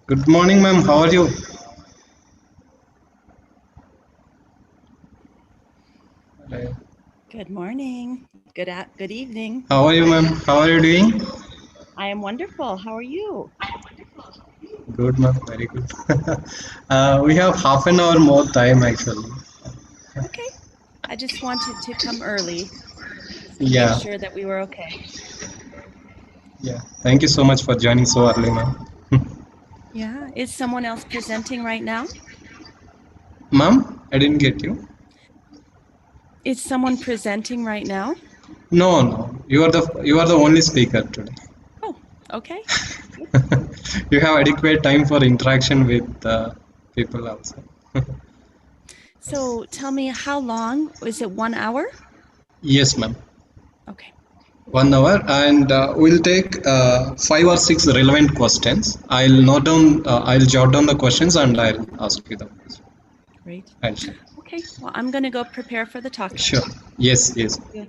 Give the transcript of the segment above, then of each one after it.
Good morning, ma'am. How are you? Hello. Good morning. Good evening. How are you, ma'am? How are you doing? I am wonderful. How are you? Good, ma'am. Very good. We have half an hour more time, actually. Okay. I just wanted to come early to make Yeah, sure that we were okay. yeah. Thank you so much for joining so early, ma'am. Yeah. Is someone else presenting right now? Ma'am, I didn't get you. Is someone presenting right now? No, no. You are the only speaker today. Oh, okay. You have adequate time for interaction with people outside. So tell me how long? Is it 1 hour? Yes, ma'am. Okay. 1 hour, and we'll take five or six relevant questions. I'll jot down the questions and I'll ask you the questions. Great. I'll share. Okay. Well, I'm going to go prepare for the talk. Sure. Yes, yes. Yeah.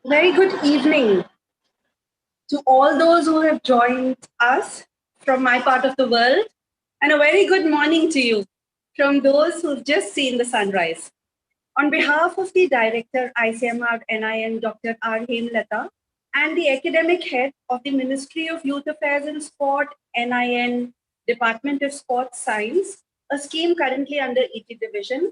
Very good evening to all those who have joined us from my part of the world, and a very good morning to you from those who've just seen the sunrise. On behalf of the Director, ICMR NIN, Dr. R. Hemlata, and the Academic Head of the Ministry of Youth Affairs and Sport, NIN, Department of Sports Science, a scheme currently under ET Division,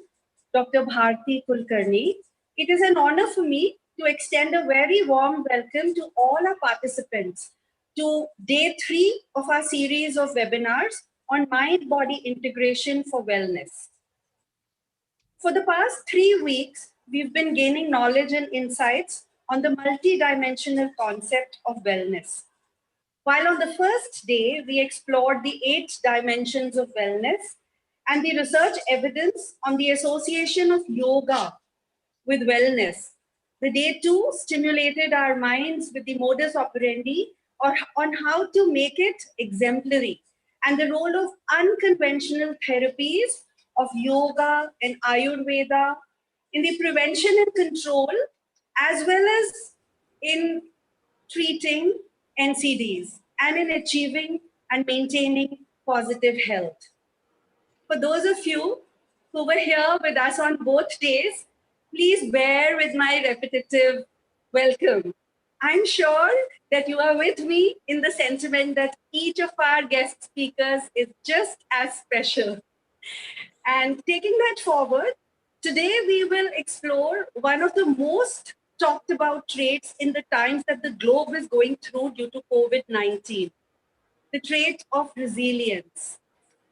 Dr. Bharti Kulkarni, it is an honor for me to extend a very warm welcome to all our participants to day 3 of our series of webinars on mind-body integration for wellness. For the past 3 weeks, we've been gaining knowledge and insights on the multidimensional concept of wellness. While on the first day, we explored the 8 dimensions of wellness and the research evidence on the association of yoga with wellness. The day 2 stimulated our minds with the modus operandi or on how to make it exemplary and the role of unconventional therapies of yoga and Ayurveda in the prevention and control, as well as in treating NCDs and in achieving and maintaining positive health. For those of you who were here with us on both days, please bear with my repetitive welcome. I'm sure that you are with me in the sentiment that each of our guest speakers is just as special. And taking that forward, today we will explore one of the most talked about traits in the times that the globe is going through due to COVID-19, the trait of resilience.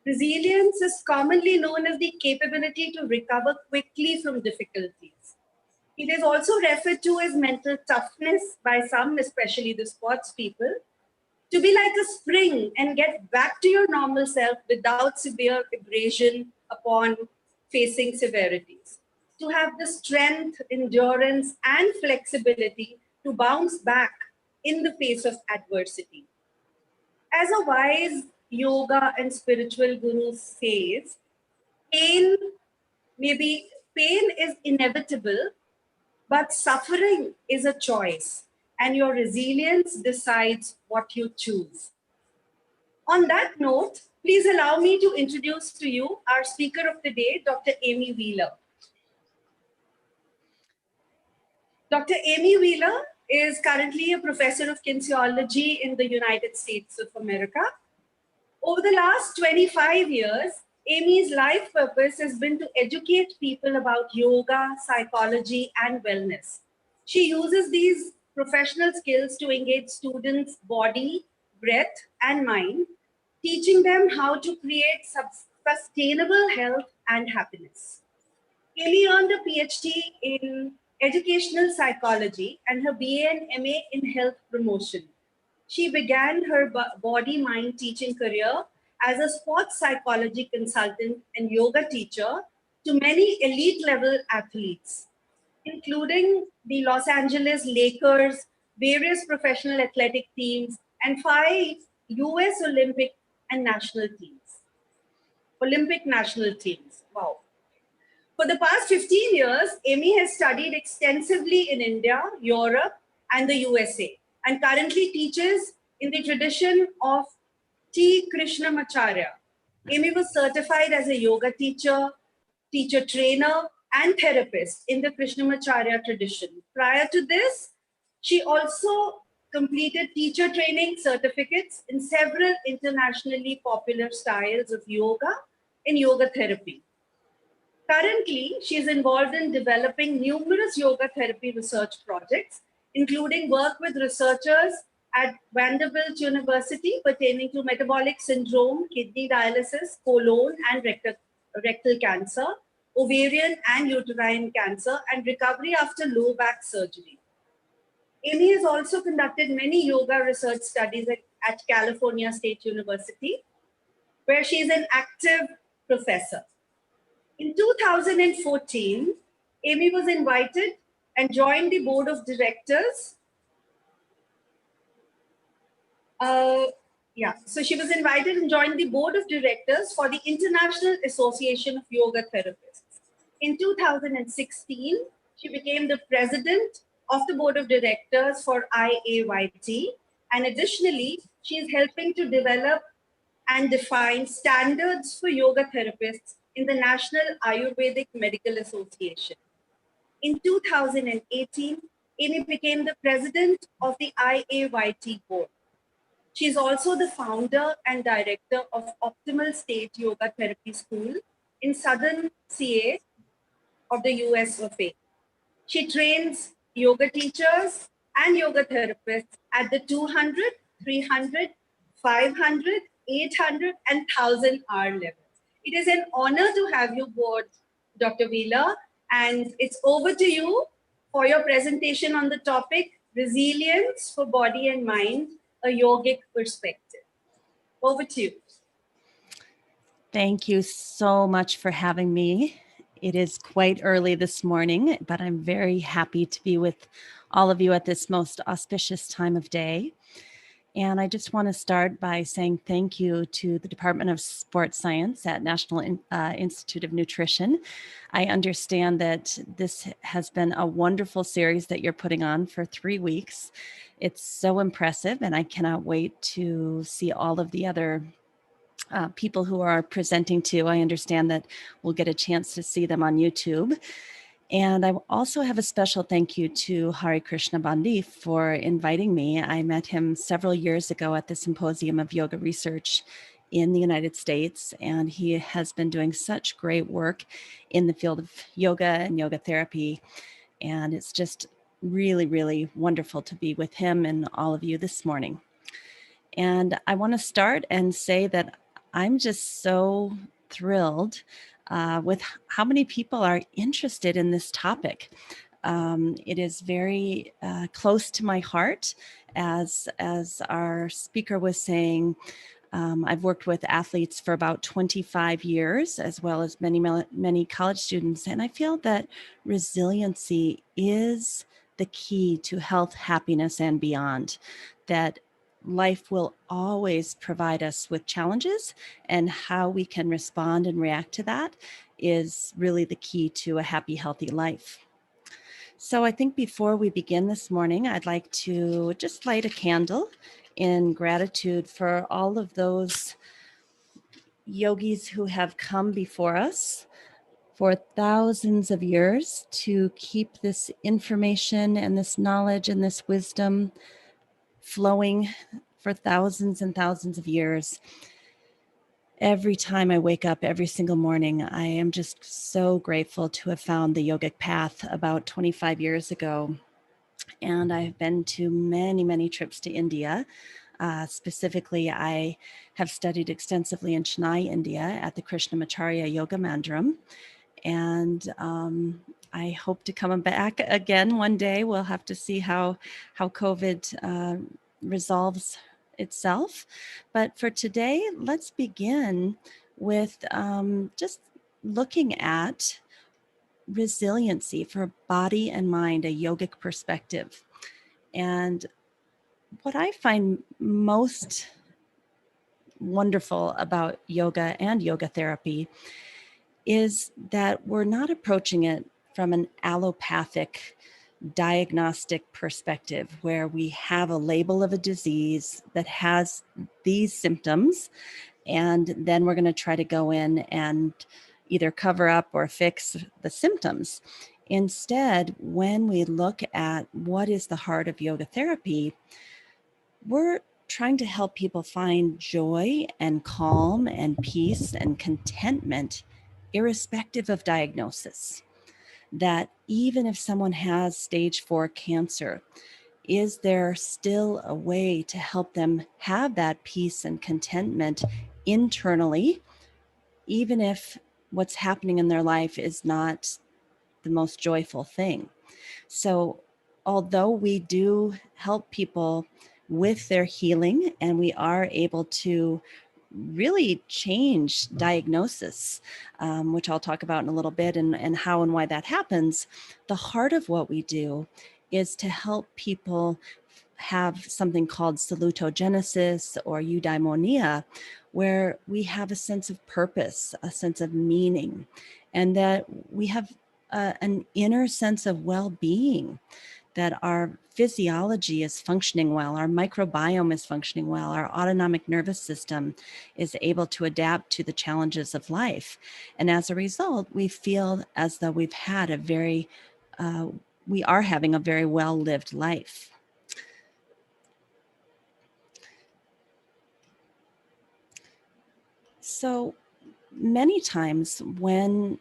Resilience is commonly known as the capability to recover quickly from difficulties. It is also referred to as mental toughness by some, especially the sports people, to be like a spring and get back to your normal self without severe abrasion upon facing severities. To have the strength, endurance, and flexibility to bounce back in the face of adversity. As a wise yoga and spiritual guru says, pain pain is inevitable, but suffering is a choice, and your resilience decides what you choose. On that note, please allow me to introduce to you our speaker of the day, Dr. Amy Wheeler. Dr. Amy Wheeler is currently a professor of kinesiology in the United States of America. Over the last 25 years, Amy's life purpose has been to educate people about yoga, psychology, and wellness. She uses these professional skills to engage students' body, breath, and mind, teaching them how to create sustainable health and happiness. Amy earned a PhD in educational psychology and her BA and MA in health promotion. She began her body-mind teaching career as a sports psychology consultant and yoga teacher to many elite-level athletes, including the Los Angeles Lakers, various professional athletic teams, and 5 US Olympic national teams. Wow. For the past 15 years, Amy has studied extensively in India, Europe, and the USA, and currently teaches in the tradition of T. Krishnamacharya. Amy was certified as a yoga teacher, teacher trainer, and therapist in the Krishnamacharya tradition. Prior to this, she also completed teacher training certificates in several internationally popular styles of yoga and yoga therapy. Currently, she is involved in developing numerous yoga therapy research projects, including work with researchers at Vanderbilt University pertaining to metabolic syndrome, kidney dialysis, colon and rectal cancer, ovarian and uterine cancer, and recovery after low back surgery. Amy has also conducted many yoga research studies at California State University, where she is an active professor. In 2014, Amy was invited and joined the board of directors. So she was invited and joined the board of directors for the International Association of Yoga Therapists. In 2016, she became the president of the board of directors for IAYT. And additionally, she is helping to develop and define standards for yoga therapists in the National Ayurvedic Medical Association. In 2018, Amy became the president of the IAYT board. She is also the founder and director of Optimal State Yoga Therapy School in Southern CA of the US of A. She trains yoga teachers and yoga therapists at the 200, 300, 500, 800, and 1000 hour levels. It is an honor to have you board, Dr. Wheeler, and it's over to you for your presentation on the topic Resilience for Body and Mind, a Yogic Perspective. Over to you. Thank you so much for having me. It is quite early this morning, but I'm very happy to be with all of you at this most auspicious time of day. And I just want to start by saying thank you to the Department of Sports Science at National Institute of Nutrition. I understand that this has been a wonderful series that you're putting on for 3 weeks. It's so impressive, and I cannot wait to see all of the other people who are presenting too. I understand that we'll get a chance to see them on YouTube. And I also have a special thank you to Hari Krishna Bandi for inviting me. I met him several years ago at the Symposium of Yoga Research in the United States, and he has been doing such great work in the field of yoga and yoga therapy. And it's just really, really wonderful to be with him and all of you this morning. And I want to start and say that I'm just so thrilled with how many people are interested in this topic. It is very close to my heart, as our speaker was saying. I've worked with athletes for about 25 years, as well as many college students, and I feel that resiliency is the key to health, happiness, and beyond. That life will always provide us with challenges, and how we can respond and react to that is really the key to a happy, healthy life. So I think before we begin this morning, I'd like to just light a candle in gratitude for all of those yogis who have come before us for thousands of years to keep this information and this knowledge and this wisdom flowing for thousands and thousands of years. Every time I wake up every single morning, I am just so grateful to have found the yogic path about 25 years ago. And I've been to many, many trips to India. Specifically, I have studied extensively in Chennai, India at the Krishnamacharya Yoga Mandiram. And I hope to come back again one day. We'll have to see how COVID resolves itself. But for today, let's begin with just looking at resiliency for body and mind, a yogic perspective. And what I find most wonderful about yoga and yoga therapy is that we're not approaching it from an allopathic diagnostic perspective where we have a label of a disease that has these symptoms, and then we're going to try to go in and either cover up or fix the symptoms. Instead, when we look at what is the heart of yoga therapy, we're trying to help people find joy and calm and peace and contentment irrespective of diagnosis. That even if someone has stage 4 cancer, is there still a way to help them have that peace and contentment internally, even if what's happening in their life is not the most joyful thing? So although we do help people with their healing, and we are able to really change diagnosis, which I'll talk about in a little bit, and how and why that happens, the heart of what we do is to help people have something called salutogenesis or eudaimonia, where we have a sense of purpose, a sense of meaning, and that we have an inner sense of well-being, that our physiology is functioning well, our microbiome is functioning well, our autonomic nervous system is able to adapt to the challenges of life. And as a result, we feel as though we've had a very, we are having a very well-lived life. So many times when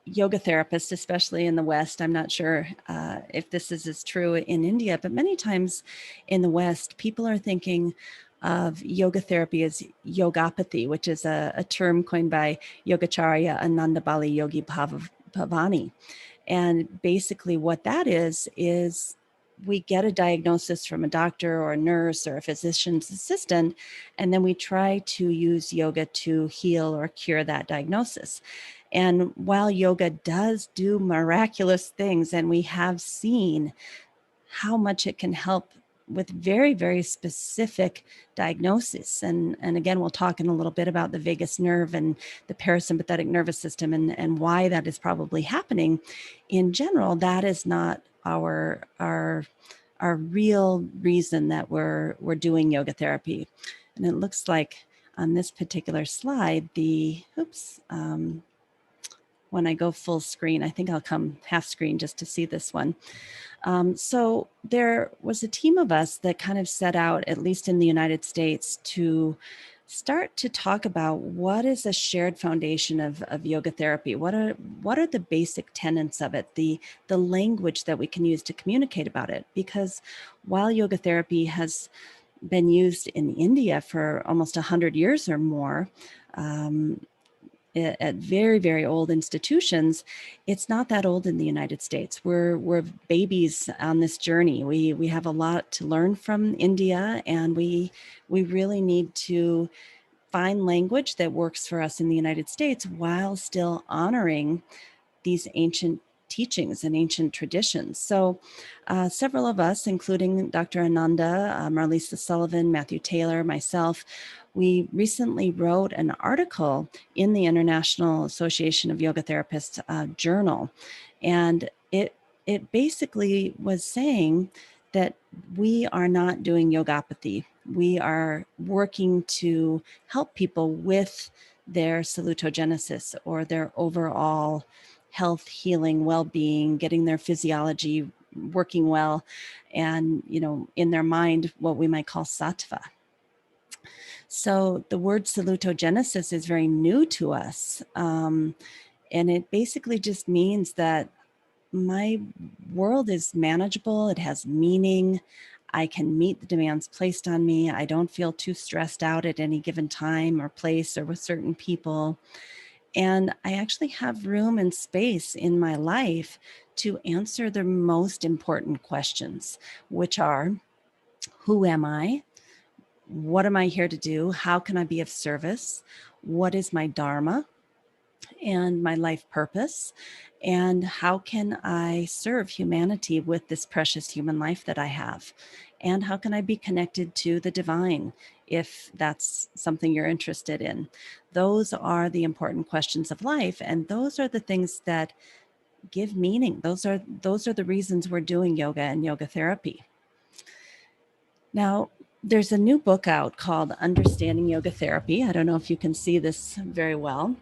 yoga therapists, especially in the West, I'm not sure if this is as true in India, but many times in the West, people are thinking of yoga therapy as yogapathy, which is a term coined by Yogacharya Ananda Bali Yogi Bhavani. And basically what that is we get a diagnosis from a doctor or a nurse or a physician's assistant, and then we try to use yoga to heal or cure that diagnosis. And while yoga does do miraculous things, and we have seen how much it can help with very, very specific diagnosis. And again, we'll talk in a little bit about the vagus nerve and the parasympathetic nervous system and why that is probably happening. In general, that is not our real reason that we're doing yoga therapy. And it looks like on this particular slide, when I go full screen, I think I'll come half screen just to see this one. So there was a team of us that kind of set out, at least in the United States, to start to talk about what is a shared foundation of yoga therapy. What are the basic tenets of it, the language that we can use to communicate about it? Because while yoga therapy has been used in India for almost 100 years or more, at very, very old institutions, it's not that old in the United States. We're babies on this journey. We have a lot to learn from India, and we really need to find language that works for us in the United States while still honoring these ancient teachings and ancient traditions. So several of us, including Dr. Ananda, Marlisa Sullivan, Matthew Taylor, myself, we recently wrote an article in the International Association of Yoga Therapists journal. And it basically was saying that we are not doing yogapathy. We are working to help people with their salutogenesis or their overall health, healing, well-being, getting their physiology working well, and in their mind, what we might call sattva. So the word salutogenesis is very new to us. And it basically just means that my world is manageable. It has meaning. I can meet the demands placed on me. I don't feel too stressed out at any given time or place or with certain people. And I actually have room and space in my life to answer the most important questions, which are, who am I? What am I here to do? How can I be of service? What is my dharma and my life purpose? And how can I serve humanity with this precious human life that I have? And how can I be connected to the divine, if that's something you're interested in? Those are the important questions of life. And those are the things that give meaning. Those are the reasons we're doing yoga and yoga therapy. Now, there's a new book out called Understanding Yoga Therapy. I don't know if you can see this very well.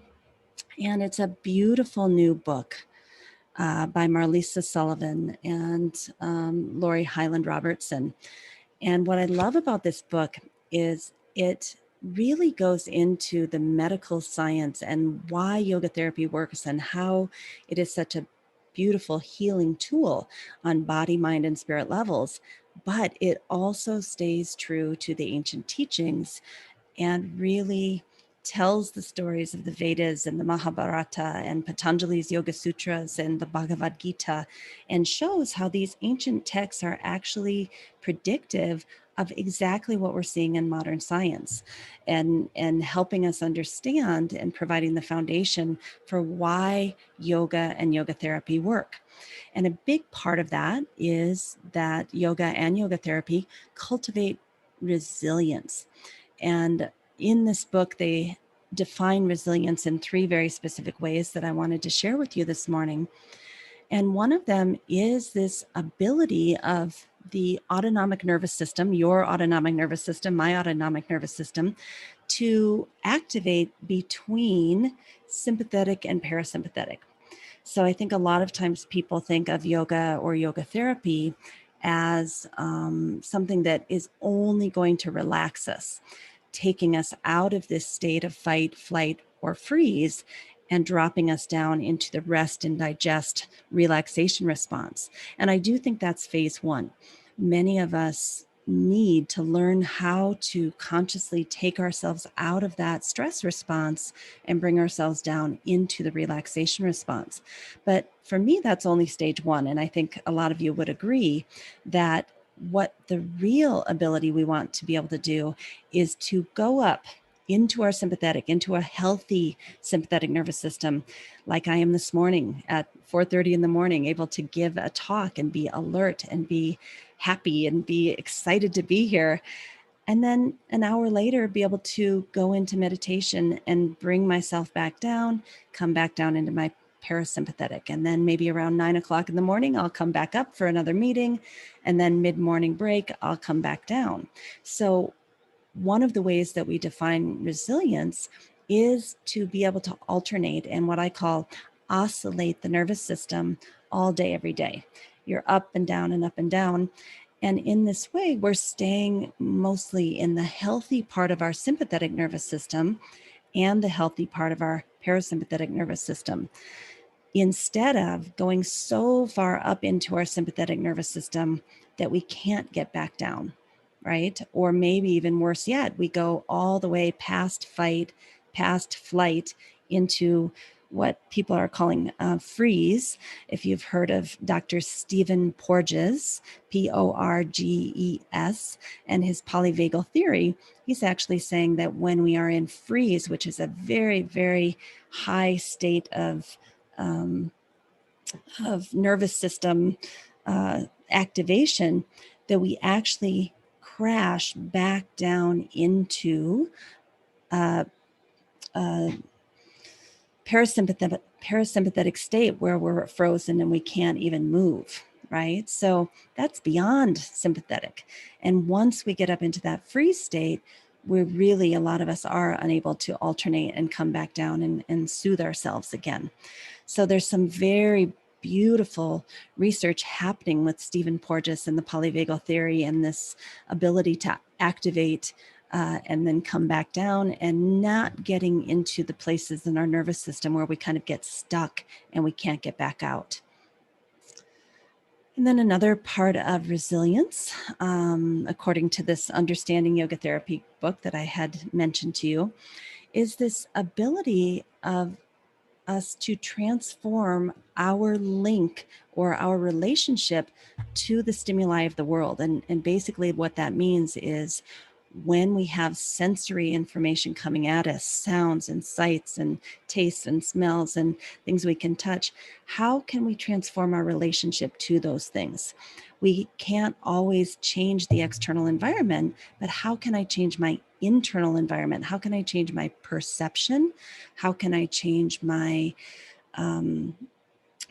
And it's a beautiful new book by Marlisa Sullivan and Lori Highland Robertson. And what I love about this book is it really goes into the medical science and why yoga therapy works and how it is such a beautiful healing tool on body, mind, and spirit levels. But it also stays true to the ancient teachings and really tells the stories of the Vedas and the Mahabharata and Patanjali's Yoga Sutras and the Bhagavad Gita, and shows how these ancient texts are actually predictive of exactly what we're seeing in modern science, and helping us understand and providing the foundation for why yoga and yoga therapy work. And a big part of that is that yoga and yoga therapy cultivate resilience. And in this book, they define resilience in 3 very specific ways that I wanted to share with you this morning. And one of them is this ability of the autonomic nervous system, your autonomic nervous system, my autonomic nervous system, to activate between sympathetic and parasympathetic. So I think a lot of times people think of yoga or yoga therapy as something that is only going to relax us, taking us out of this state of fight, flight, or freeze and dropping us down into the rest and digest relaxation response. And I do think that's phase one. Many of us need to learn how to consciously take ourselves out of that stress response and bring ourselves down into the relaxation response. But for me, that's only stage one. And I think a lot of you would agree that what the real ability we want to be able to do is to go up into our sympathetic, into a healthy sympathetic nervous system, like I am this morning at 4:30 in the morning, able to give a talk and be alert and be happy and be excited to be here. And then an hour later, be able to go into meditation and bring myself back down, come back down into my parasympathetic. And then maybe around 9 o'clock in the morning, I'll come back up for another meeting. And then mid-morning break, I'll come back down. So one of the ways that we define resilience is to be able to alternate and what I call oscillate the nervous system all day, every day. You're up and down and up and down. And in this way, we're staying mostly in the healthy part of our sympathetic nervous system and the healthy part of our parasympathetic nervous system, instead of going so far up into our sympathetic nervous system that we can't get back down, right? Or maybe even worse yet, we go all the way past fight, past flight into what people are calling freeze. If you've heard of Dr. Stephen Porges, Porges, and his polyvagal theory, he's actually saying that when we are in freeze, which is a very, very high state of nervous system activation, that we actually crash back down into parasympathetic state where we're frozen and we can't even move, right? So that's beyond sympathetic. And once we get up into that freeze state, we're really, a lot of us are unable to alternate and come back down and soothe ourselves again. So there's some very beautiful research happening with Stephen Porges and the polyvagal theory and this ability to activate and then come back down, and not getting into the places in our nervous system where we kind of get stuck and we can't get back out. And then another part of resilience, according to this Understanding Yoga Therapy book that I had mentioned to you, is this ability of us to transform our link or our relationship to the stimuli of the world. And basically what that means is when we have sensory information coming at us, sounds and sights and tastes and smells and things we can touch, how can we transform our relationship to those things? We can't always change the external environment, but how can I change my internal environment? How can I change my perception? How can I change my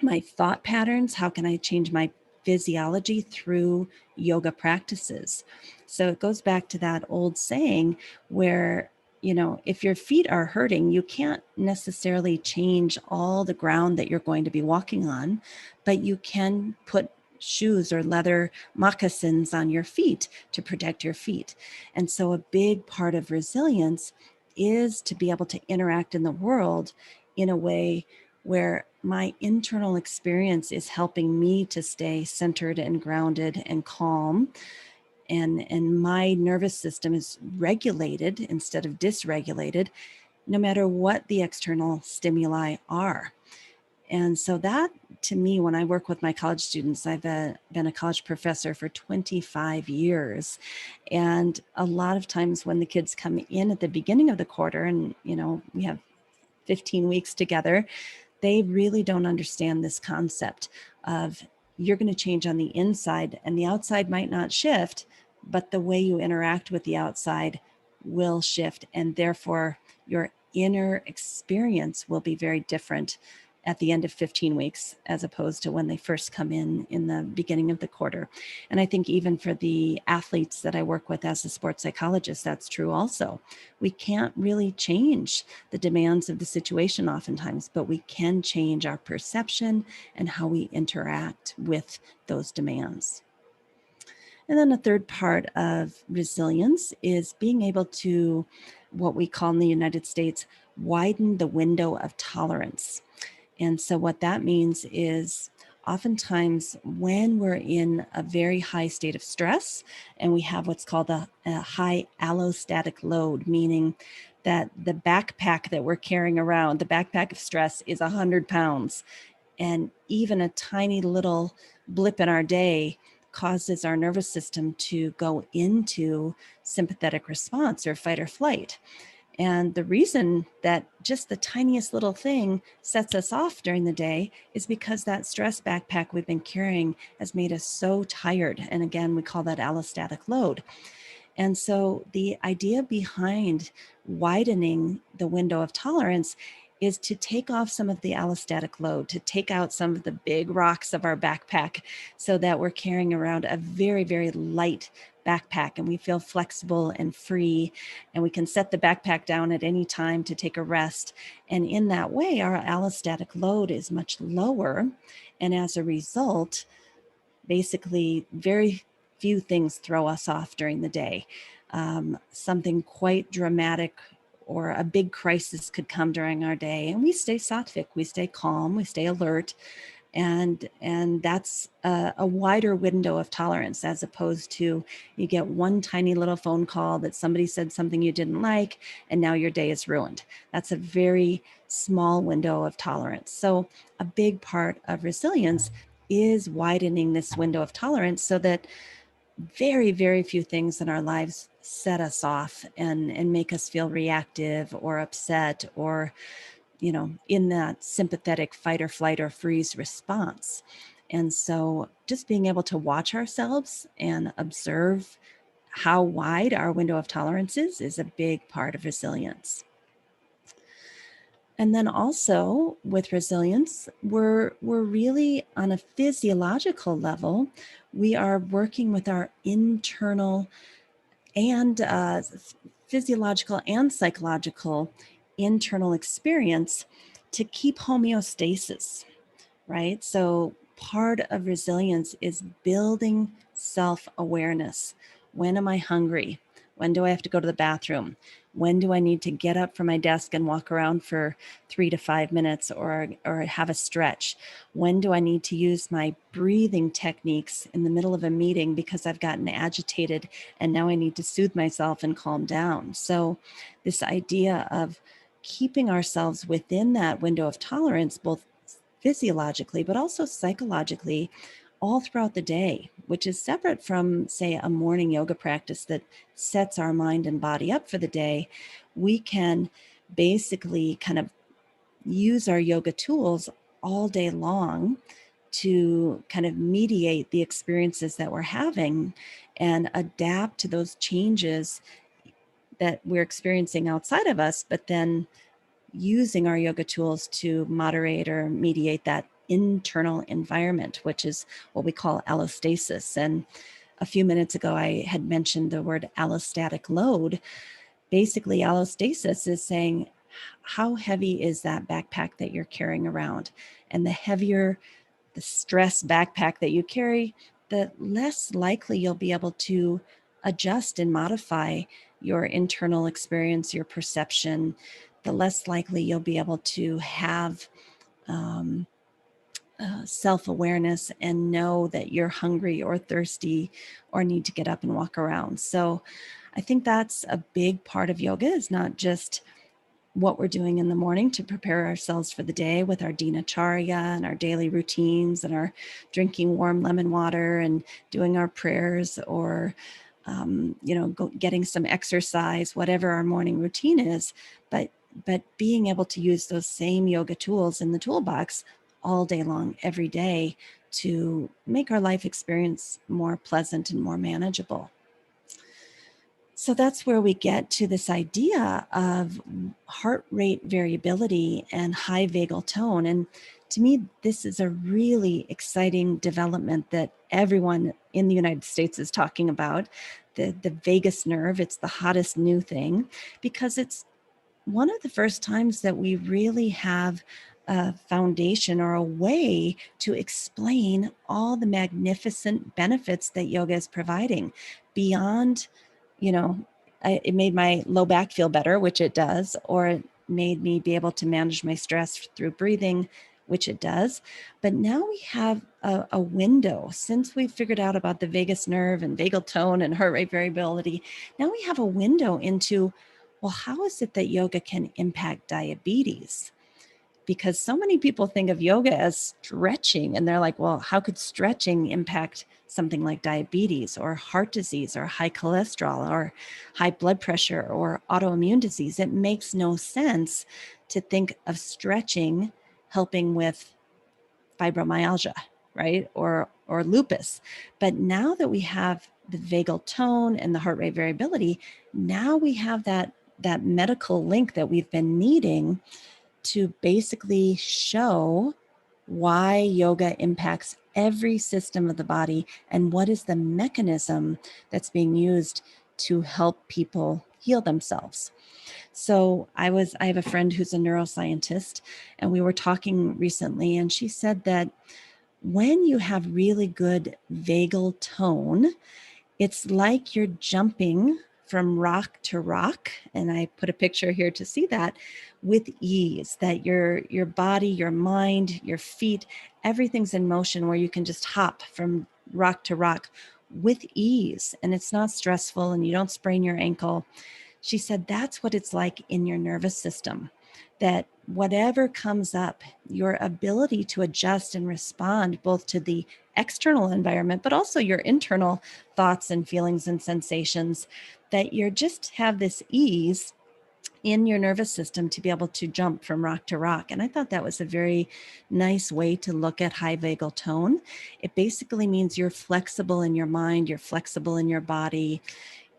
my thought patterns? How can I change my physiology through yoga practices? So it goes back to that old saying where, you know, if your feet are hurting, you can't necessarily change all the ground that you're going to be walking on, but you can put shoes or leather moccasins on your feet to protect your feet. And so a big part of resilience is to be able to interact in the world in a way where my internal experience is helping me to stay centered and grounded and calm. And my nervous system is regulated instead of dysregulated, no matter what the external stimuli are. And so that, to me, when I work with my college students, I've been a college professor for 25 years. And a lot of times when the kids come in at the beginning of the quarter and, you know, we have 15 weeks together, they really don't understand this concept of you're going to change on the inside and the outside might not shift, but the way you interact with the outside will shift. And therefore your inner experience will be very different at the end of 15 weeks, as opposed to when they first come in the beginning of the quarter. And I think even for the athletes that I work with as a sports psychologist, that's true also. We can't really change the demands of the situation oftentimes, but we can change our perception and how we interact with those demands. And then a third part of resilience is being able to, what we call in the United States, widen the window of tolerance. And so what that means is oftentimes when we're in a very high state of stress and we have what's called a high allostatic load, meaning that the backpack that we're carrying around, the backpack of stress, is 100 pounds. And even a tiny little blip in our day causes our nervous system to go into sympathetic response or fight or flight. And the reason that just the tiniest little thing sets us off during the day is because that stress backpack we've been carrying has made us so tired. And again, we call that allostatic load. And so the idea behind widening the window of tolerance is to take off some of the allostatic load, to take out some of the big rocks of our backpack so that we're carrying around a very, very light backpack and we feel flexible and free, and we can set the backpack down at any time to take a rest. And in that way, our allostatic load is much lower. And as a result, basically very few things throw us off during the day. Something quite dramatic or a big crisis could come during our day, and we stay sattvic, we stay calm, we stay alert, and that's a wider window of tolerance, as opposed to you get one tiny little phone call that somebody said something you didn't like, and now your day is ruined. That's a very small window of tolerance. So a big part of resilience is widening this window of tolerance so that very, very few things in our lives set us off and make us feel reactive or upset or, you know, in that sympathetic fight or flight or freeze response. And so just being able to watch ourselves and observe how wide our window of tolerance is a big part of resilience. And then also with resilience, we're really on a physiological level, we are working with our internal and physiological and psychological internal experience to keep homeostasis, right? So part of resilience is building self-awareness. When am I hungry? When do I have to go to the bathroom? When do I need to get up from my desk and walk around for 3 to 5 minutes or have a stretch? When do I need to use my breathing techniques in the middle of a meeting because I've gotten agitated and now I need to soothe myself and calm down? So this idea of keeping ourselves within that window of tolerance, both physiologically, but also psychologically, all throughout the day, which is separate from, say, a morning yoga practice that sets our mind and body up for the day. We can basically kind of use our yoga tools all day long to kind of mediate the experiences that we're having and adapt to those changes that we're experiencing outside of us, but then using our yoga tools to moderate or mediate that internal environment, which is what we call allostasis. And a few minutes ago, I had mentioned the word allostatic load. Basically, allostasis is saying, how heavy is that backpack that you're carrying around? And the heavier the stress backpack that you carry, the less likely you'll be able to adjust and modify your internal experience, your perception, the less likely you'll be able to have self-awareness and know that you're hungry or thirsty or need to get up and walk around. So I think that's a big part of yoga, is not just what we're doing in the morning to prepare ourselves for the day with our dinacharya and our daily routines and our drinking warm lemon water and doing our prayers or getting some exercise, whatever our morning routine is, but being able to use those same yoga tools in the toolbox all day long, every day, to make our life experience more pleasant and more manageable. So that's where we get to this idea of heart rate variability and high vagal tone. And to me, this is a really exciting development that everyone in the United States is talking about. The vagus nerve, it's the hottest new thing, because it's one of the first times that we really have a foundation or a way to explain all the magnificent benefits that yoga is providing beyond, you know, it made my low back feel better, which it does, or it made me be able to manage my stress through breathing, which it does. But now we have a window, since we've figured out about the vagus nerve and vagal tone and heart rate variability. Now we have a window into, well, how is it that yoga can impact diabetes? Because so many people think of yoga as stretching, and they're like, well, how could stretching impact something like diabetes or heart disease or high cholesterol or high blood pressure or autoimmune disease? It makes no sense to think of stretching helping with fibromyalgia, right? Or lupus. But now that we have the vagal tone and the heart rate variability, now we have that medical link that we've been needing to basically show why yoga impacts every system of the body and what is the mechanism that's being used to help people heal themselves. So I have a friend who's a neuroscientist, and we were talking recently, and she said that when you have really good vagal tone, it's like you're jumping from rock to rock. And I put a picture here to see that, with ease, that your body, your mind, your feet, everything's in motion where you can just hop from rock to rock with ease. And it's not stressful and you don't sprain your ankle. She said that's what it's like in your nervous system, that whatever comes up, your ability to adjust and respond both to the external environment, but also your internal thoughts and feelings and sensations, that you just have this ease in your nervous system to be able to jump from rock to rock. And I thought that was a very nice way to look at high vagal tone. It basically means you're flexible in your mind, you're flexible in your body,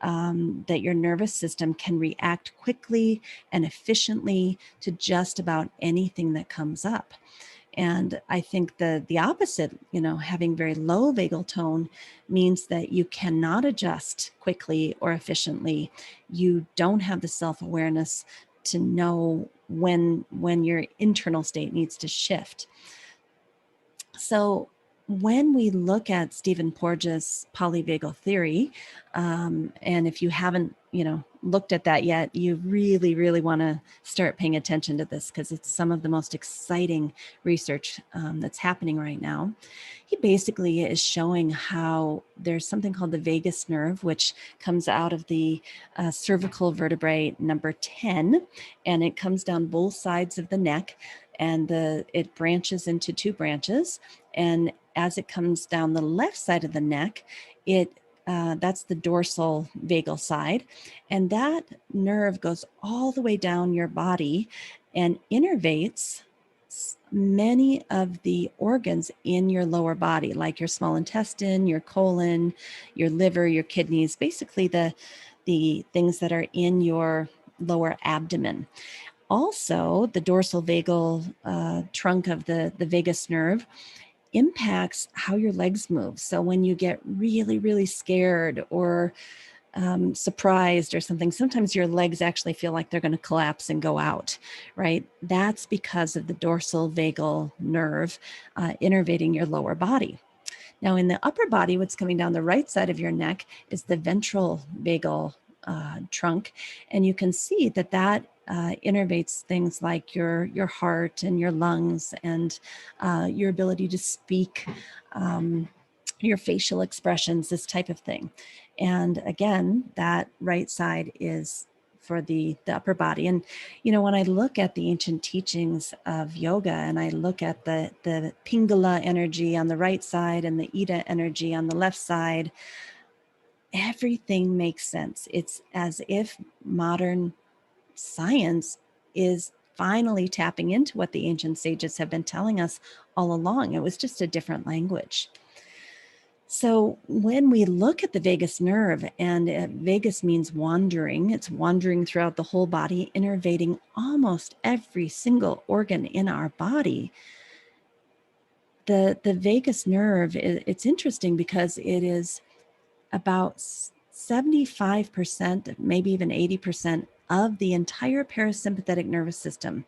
that your nervous system can react quickly and efficiently to just about anything that comes up. And I think the opposite, having very low vagal tone means that you cannot adjust quickly or efficiently. You don't have the self-awareness to know when your internal state needs to shift. So when we look at Stephen Porges' polyvagal theory, and if you haven't, looked at that yet, you really, really want to start paying attention to this, because it's some of the most exciting research that's happening right now. He basically is showing how there's something called the vagus nerve, which comes out of the cervical vertebrae number 10, and it comes down both sides of the neck, and it branches into two branches. And as it comes down the left side of the neck, that's the dorsal vagal side. And that nerve goes all the way down your body and innervates many of the organs in your lower body, like your small intestine, your colon, your liver, your kidneys, basically the things that are in your lower abdomen. Also, the dorsal vagal trunk of the vagus nerve impacts how your legs move. So when you get really, really scared or surprised or something, sometimes your legs actually feel like they're going to collapse and go out, right? That's because of the dorsal vagal nerve innervating your lower body. Now, in the upper body, what's coming down the right side of your neck is the ventral vagal trunk. And you can see that innervates things like your heart and your lungs and your ability to speak, your facial expressions, this type of thing. And again, that right side is for the upper body. And, when I look at the ancient teachings of yoga and I look at the Pingala energy on the right side and the Ida energy on the left side, everything makes sense. It's as if modern science is finally tapping into what the ancient sages have been telling us all along. It was just a different language. So when we look at the vagus nerve, and vagus means wandering, it's wandering throughout the whole body, innervating almost every single organ in our body. The vagus nerve, it's interesting because it is about 75%, maybe even 80% of the entire parasympathetic nervous system,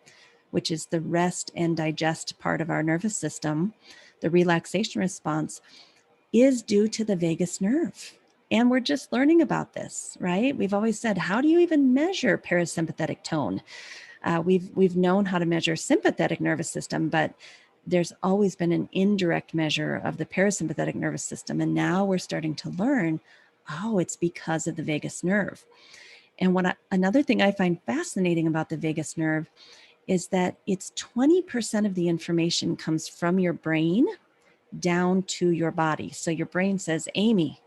which is the rest and digest part of our nervous system, the relaxation response, is due to the vagus nerve. And we're just learning about this, right? We've always said, how do you even measure parasympathetic tone? We've known how to measure sympathetic nervous system, but there's always been an indirect measure of the parasympathetic nervous system. And now we're starting to learn, oh, it's because of the vagus nerve. And another thing I find fascinating about the vagus nerve is that it's 20% of the information comes from your brain down to your body. So your brain says, Amy,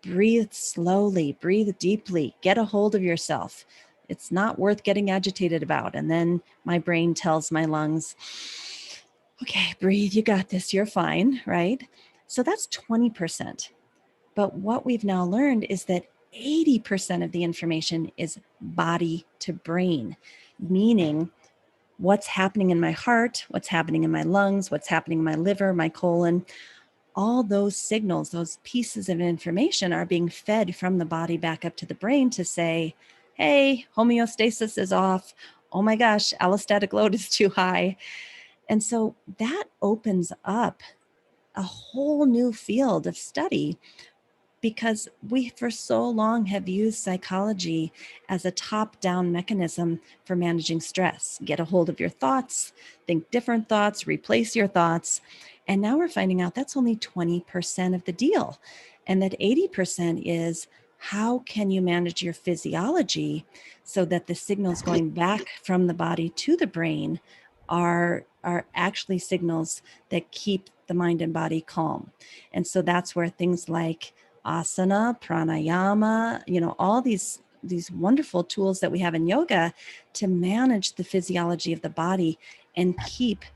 breathe slowly, breathe deeply, get a hold of yourself. It's not worth getting agitated about. And then my brain tells my lungs, okay, breathe, you got this, you're fine, right? So that's 20%. But what we've now learned is that 80% of the information is body to brain, meaning what's happening in my heart, what's happening in my lungs, what's happening in my liver, my colon. All those signals, those pieces of information are being fed from the body back up to the brain to say, hey, homeostasis is off. Oh my gosh, allostatic load is too high. And so that opens up a whole new field of study, because we for so long have used psychology as a top-down mechanism for managing stress. Get a hold of your thoughts, think different thoughts, replace your thoughts. And now we're finding out that's only 20% of the deal. And that 80% is, how can you manage your physiology so that the signals going back from the body to the brain are actually signals that keep the mind and body calm. And so that's where things like asana, pranayama, all these wonderful tools that we have in yoga to manage the physiology of the body and keep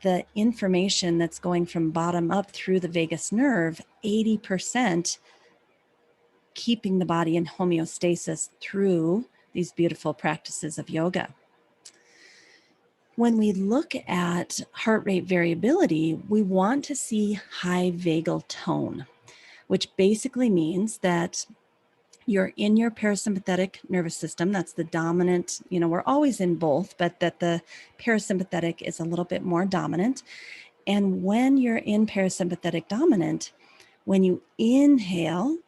the information that's going from bottom up through the vagus nerve, 80%, keeping the body in homeostasis through these beautiful practices of yoga. When we look at heart rate variability, we want to see high vagal tone, which basically means that you're in your parasympathetic nervous system. That's the dominant, we're always in both, but that the parasympathetic is a little bit more dominant. And when you're in parasympathetic dominant, when you inhale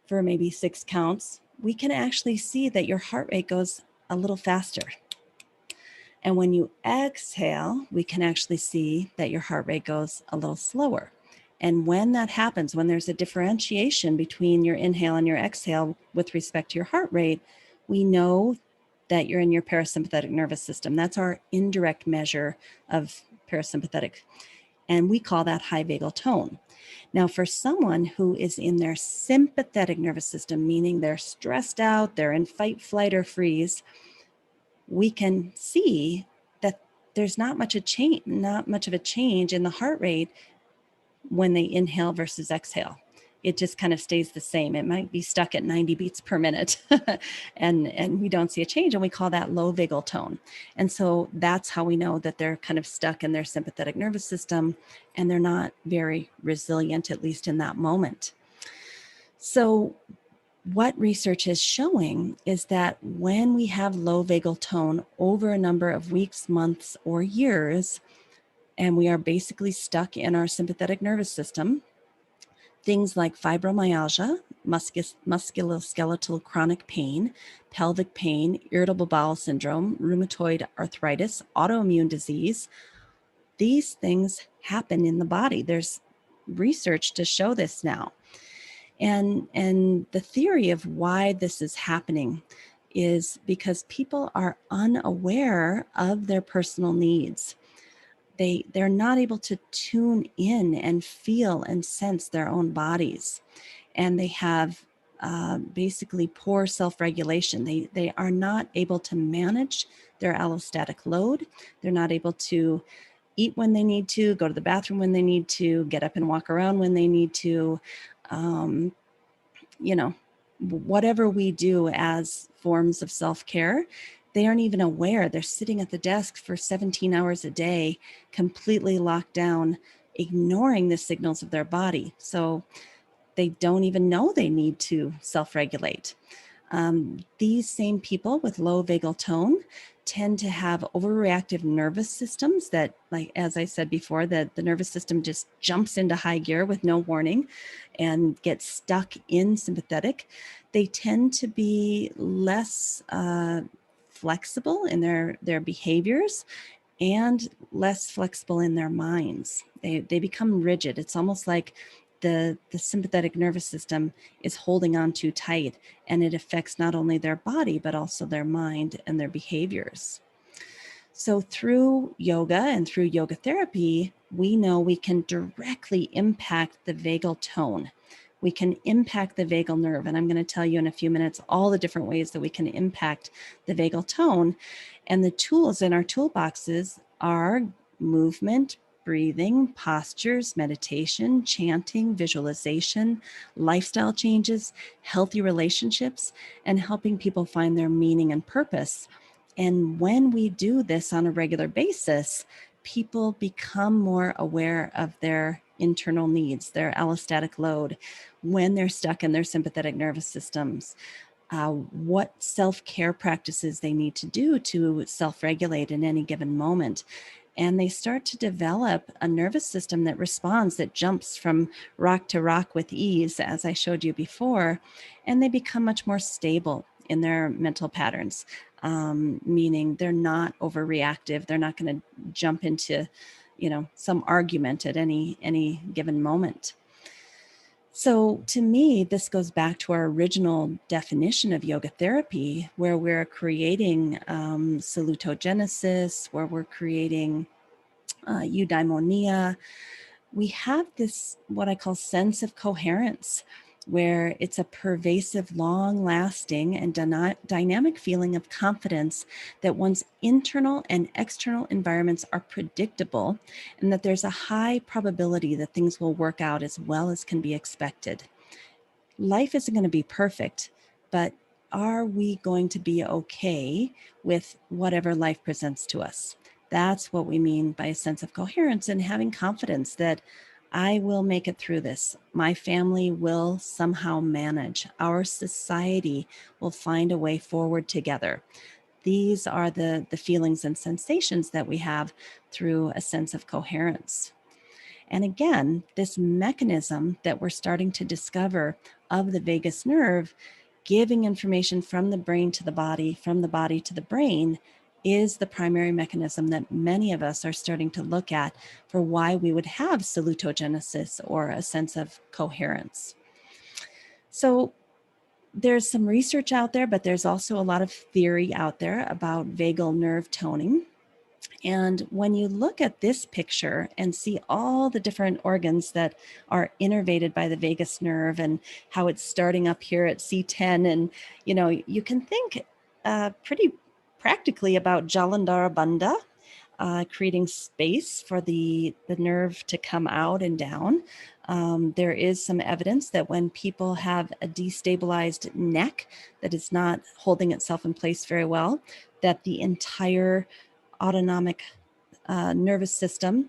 for maybe 6 counts, we can actually see that your heart rate goes a little faster. And when you exhale, we can actually see that your heart rate goes a little slower. And when that happens, when there's a differentiation between your inhale and your exhale with respect to your heart rate, we know that you're in your parasympathetic nervous system. That's our indirect measure of parasympathetic. And we call that high vagal tone. Now, for someone who is in their sympathetic nervous system, meaning they're stressed out, they're in fight, flight, or freeze, we can see that there's not much of a change in the heart rate when they inhale versus exhale. It just kind of stays the same. It might be stuck at 90 beats per minute and we don't see a change, and we call that low vagal tone. And so that's how we know that they're kind of stuck in their sympathetic nervous system and they're not very resilient, at least in that moment. So what research is showing is that when we have low vagal tone over a number of weeks, months, or years, and we are basically stuck in our sympathetic nervous system, things like fibromyalgia, musculoskeletal chronic pain, pelvic pain, irritable bowel syndrome, rheumatoid arthritis, autoimmune disease, these things happen in the body. There's research to show this now. And the theory of why this is happening is because people are unaware of their personal needs. They're not able to tune in and feel and sense their own bodies. And they have basically poor self-regulation. They are not able to manage their allostatic load. They're not able to eat when they need to, go to the bathroom when they need to, get up and walk around when they need to. Whatever we do as forms of self-care, they aren't even aware. They're sitting at the desk for 17 hours a day, completely locked down, ignoring the signals of their body. So they don't even know they need to self-regulate. These same people with low vagal tone tend to have overreactive nervous systems that, like, as I said before, that the nervous system just jumps into high gear with no warning and gets stuck in sympathetic. They tend to be less flexible in their behaviors and less flexible in their minds. They become rigid. It's almost like the sympathetic nervous system is holding on too tight, and it affects not only their body, but also their mind and their behaviors. So through yoga and through yoga therapy, we know we can directly impact the vagal tone. We can impact the vagal nerve. And I'm going to tell you in a few minutes all the different ways that we can impact the vagal tone. And the tools in our toolboxes are movement, breathing, postures, meditation, chanting, visualization, lifestyle changes, healthy relationships, and helping people find their meaning and purpose. And when we do this on a regular basis, people become more aware of their internal needs, their allostatic load, when they're stuck in their sympathetic nervous systems, what self-care practices they need to do to self-regulate in any given moment. And they start to develop a nervous system that responds, that jumps from rock to rock with ease, as I showed you before, and they become much more stable in their mental patterns, meaning they're not overreactive. They're not going to jump into, some argument at any given moment. So to me, this goes back to our original definition of yoga therapy, where we're creating salutogenesis, where we're creating eudaimonia. We have this, what I call sense of coherence, where it's a pervasive, long-lasting, and dynamic feeling of confidence that one's internal and external environments are predictable, and that there's a high probability that things will work out as well as can be expected. Life isn't going to be perfect, but are we going to be okay with whatever life presents to us? That's what we mean by a sense of coherence and having confidence that I will make it through this. My family will somehow manage. Our society will find a way forward together. These are the feelings and sensations that we have through a sense of coherence. And again, this mechanism that we're starting to discover of the vagus nerve, giving information from the brain to the body, from the body to the brain, is the primary mechanism that many of us are starting to look at for why we would have salutogenesis or a sense of coherence. So there's some research out there, but there's also a lot of theory out there about vagal nerve toning. And when you look at this picture and see all the different organs that are innervated by the vagus nerve and how it's starting up here at C10, and you can think pretty practically about Jalandhara Bandha, creating space for the nerve to come out and down. There is some evidence that when people have a destabilized neck that is not holding itself in place very well, that the entire autonomic nervous system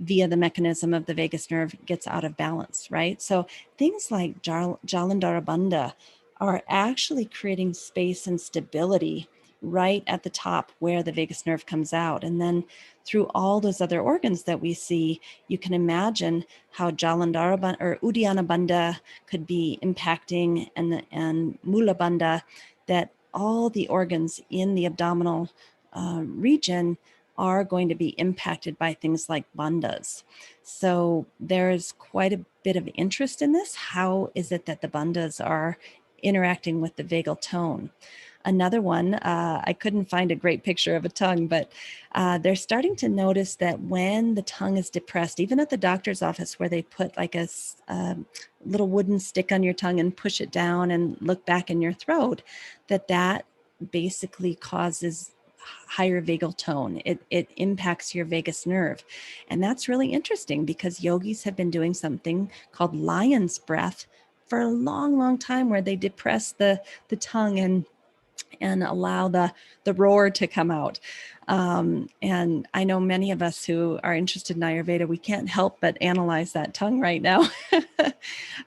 via the mechanism of the vagus nerve gets out of balance, right? So things like Jalandhara Bandha are actually creating space and stability right at the top where the vagus nerve comes out. And then through all those other organs that we see, you can imagine how Jalandhara Bandha or Uddiyana Bandha could be impacting, and Mula Bandha, that all the organs in the abdominal region are going to be impacted by things like bandhas. So there's quite a bit of interest in this. How is it that the bandhas are interacting with the vagal tone? Another one, I couldn't find a great picture of a tongue, but they're starting to notice that when the tongue is depressed, even at the doctor's office where they put like a little wooden stick on your tongue and push it down and look back in your throat, that basically causes higher vagal tone. It impacts your vagus nerve. And that's really interesting because yogis have been doing something called lion's breath for a long, long time, where they depress the tongue and and allow the roar to come out. And I know many of us who are interested in Ayurveda, we can't help but analyze that tongue right now.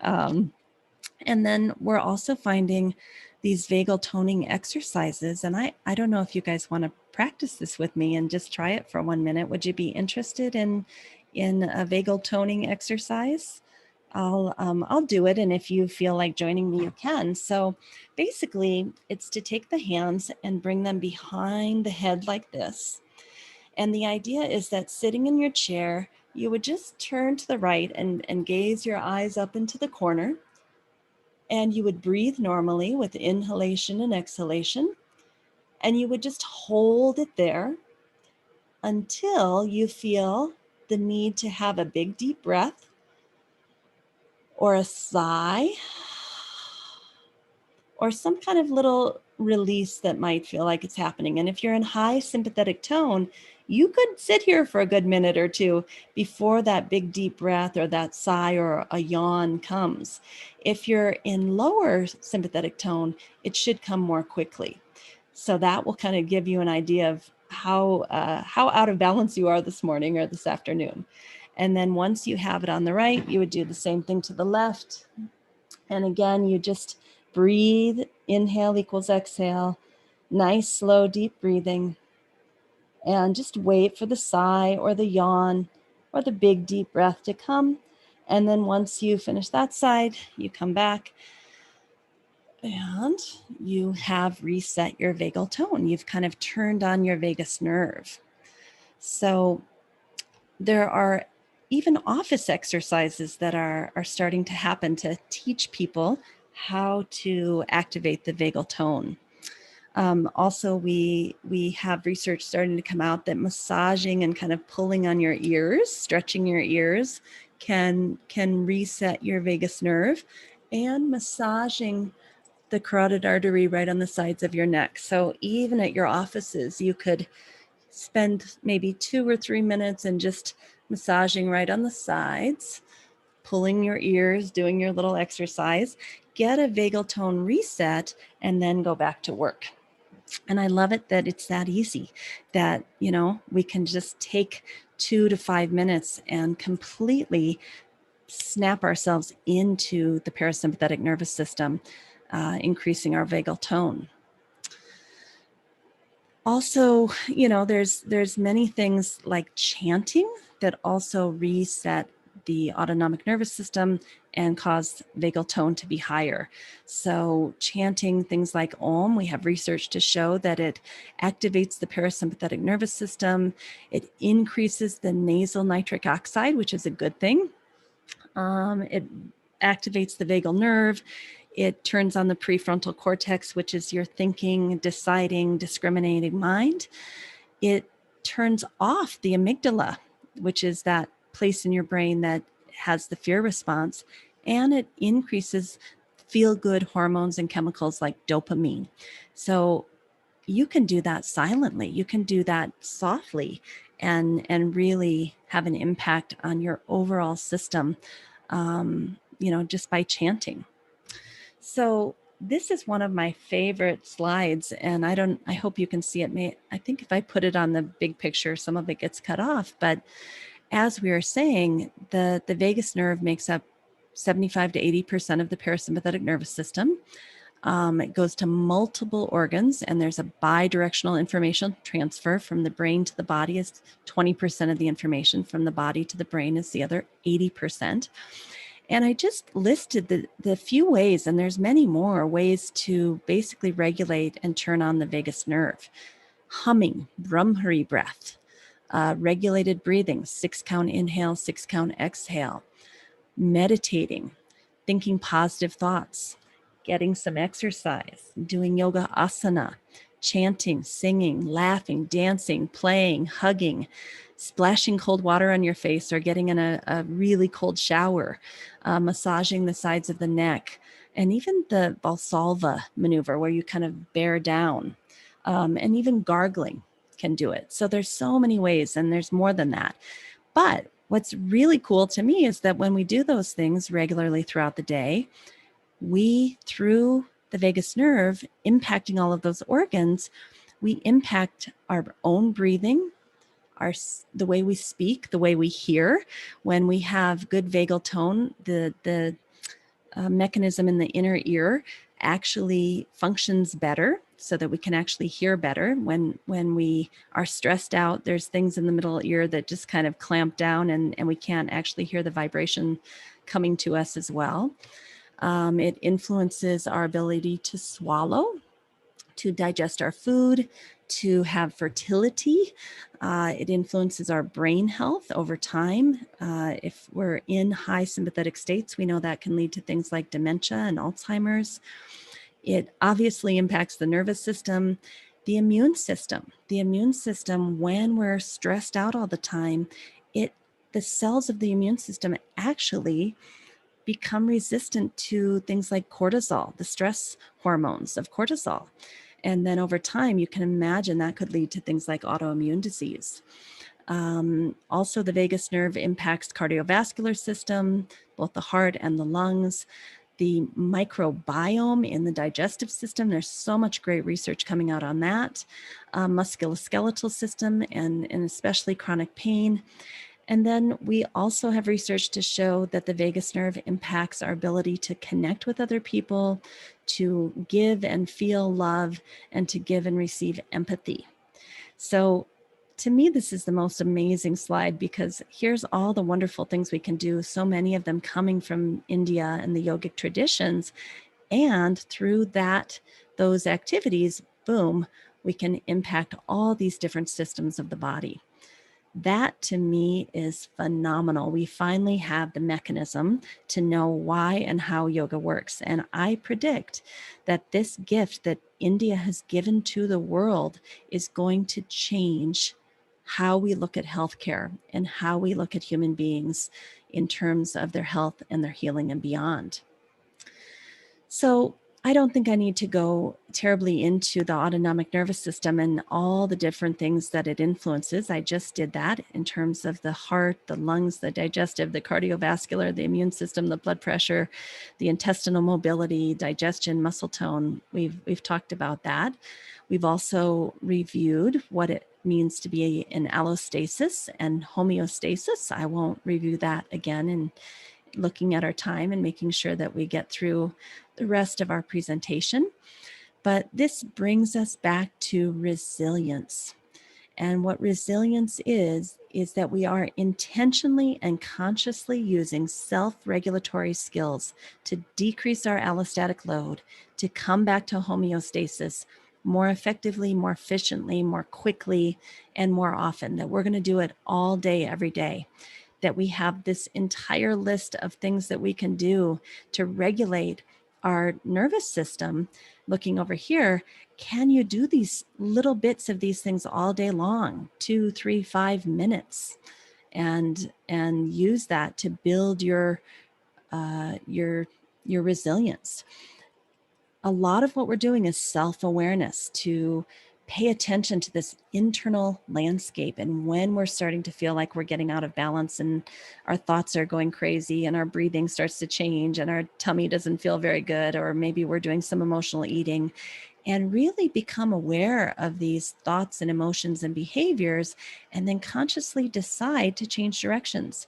And then we're also finding these vagal toning exercises. And I don't know if you guys want to practice this with me and just try it for 1 minute. Would you be interested in a vagal toning exercise? I'll do it. And if you feel like joining me, you can. So basically it's to take the hands and bring them behind the head like this. And the idea is that sitting in your chair, you would just turn to the right and gaze your eyes up into the corner. And you would breathe normally with inhalation and exhalation. And you would just hold it there until you feel the need to have a big deep breath or a sigh or some kind of little release that might feel like it's happening. And if you're in high sympathetic tone, you could sit here for a good minute or two before that big deep breath or that sigh or a yawn comes. If you're in lower sympathetic tone, it should come more quickly. So that will kind of give you an idea of how out of balance you are this morning or this afternoon. And then once you have it on the right, you would do the same thing to the left. And again, you just breathe, inhale equals exhale, nice, slow, deep breathing. And just wait for the sigh or the yawn or the big deep breath to come. And then once you finish that side, you come back and you have reset your vagal tone. You've kind of turned on your vagus nerve. So there are even office exercises that are starting to happen to teach people how to activate the vagal tone. Also, we have research starting to come out that massaging and kind of pulling on your ears, stretching your ears, can reset your vagus nerve, and massaging the carotid artery right on the sides of your neck. So even at your offices, you could spend maybe 2 or 3 minutes and just massaging right on the sides, pulling your ears, doing your little exercise, get a vagal tone reset, and then go back to work. And I love it that it's that easy, that, you know, we can just take 2 to 5 minutes and completely snap ourselves into the parasympathetic nervous system, increasing our vagal tone. Also, you know, there's many things like chanting that also reset the autonomic nervous system and cause vagal tone to be higher. So chanting things like Om, we have research to show that it activates the parasympathetic nervous system. It increases the nasal nitric oxide, which is a good thing. It activates the vagal nerve. It turns on the prefrontal cortex, which is your thinking, deciding, discriminating mind. It turns off the amygdala, which is that place in your brain that has the fear response. And it increases feel-good hormones and chemicals like dopamine. So you can do that silently. You can do that softly and really have an impact on your overall system, you know, just by chanting. So this is one of my favorite slides, and I hope you can see it. I think if I put it on the big picture, some of it gets cut off, but as we were saying, the vagus nerve makes up 75 to 80% of the parasympathetic nervous system. It goes to multiple organs, and there's a bidirectional information transfer from the brain to the body is 20% of the information, from the body to the brain is the other 80%. And I just listed the few ways, and there's many more ways to basically regulate and turn on the vagus nerve. Humming, Brahmari breath, regulated breathing, 6-count inhale, 6-count exhale, meditating, thinking positive thoughts, getting some exercise, doing yoga asana, chanting, singing, laughing, dancing, playing, hugging, splashing cold water on your face or getting in a really cold shower, massaging the sides of the neck, and even the Valsalva maneuver where you kind of bear down, and even gargling can do it. So there's so many ways, and there's more than that. But what's really cool to me is that when we do those things regularly throughout the day, we, through the vagus nerve impacting all of those organs, we impact our own breathing, the way we speak, the way we hear. When we have good vagal tone, the mechanism in the inner ear actually functions better so that we can actually hear better. When we are stressed out, there's things in the middle ear that just kind of clamp down and we can't actually hear the vibration coming to us as well. It influences our ability to swallow, to digest our food, to have fertility. It influences our brain health over time. If we're in high sympathetic states, we know that can lead to things like dementia and Alzheimer's. It obviously impacts the nervous system, the immune system. The immune system, when we're stressed out all the time, the cells of the immune system actually become resistant to things like cortisol, the stress hormones of cortisol. And then over time, you can imagine that could lead to things like autoimmune disease. Also, the vagus nerve impacts cardiovascular system, both the heart and the lungs, the microbiome in the digestive system. There's so much great research coming out on that. Musculoskeletal system and especially chronic pain. And then we also have research to show that the vagus nerve impacts our ability to connect with other people, to give and feel love, and to give and receive empathy. So to me, this is the most amazing slide because here's all the wonderful things we can do, so many of them coming from India and the yogic traditions. And through those activities, boom, we can impact all these different systems of the body. That to me is phenomenal. We finally have the mechanism to know why and how yoga works. And I predict that this gift that India has given to the world is going to change how we look at healthcare and how we look at human beings in terms of their health and their healing and beyond. So I don't think I need to go terribly into the autonomic nervous system and all the different things that it influences. I just did that in terms of the heart, the lungs, the digestive, the cardiovascular, the immune system, the blood pressure, the intestinal mobility, digestion, muscle tone. We've talked about that. We've also reviewed what it means to be in allostasis and homeostasis. I won't review that again in looking at our time and making sure that we get through the rest of our presentation. But this brings us back to resilience. And what resilience is that we are intentionally and consciously using self-regulatory skills to decrease our allostatic load, to come back to homeostasis more effectively, more efficiently, more quickly, and more often, that we're going to do it all day, every day. That we have this entire list of things that we can do to regulate our nervous system. Looking over here, can you do these little bits of these things all day long, 2, 3, 5 minutes, and use that to build your resilience? A lot of what we're doing is self-awareness, to pay attention to this internal landscape. And when we're starting to feel like we're getting out of balance and our thoughts are going crazy and our breathing starts to change and our tummy doesn't feel very good, or maybe we're doing some emotional eating, and really become aware of these thoughts and emotions and behaviors, and then consciously decide to change directions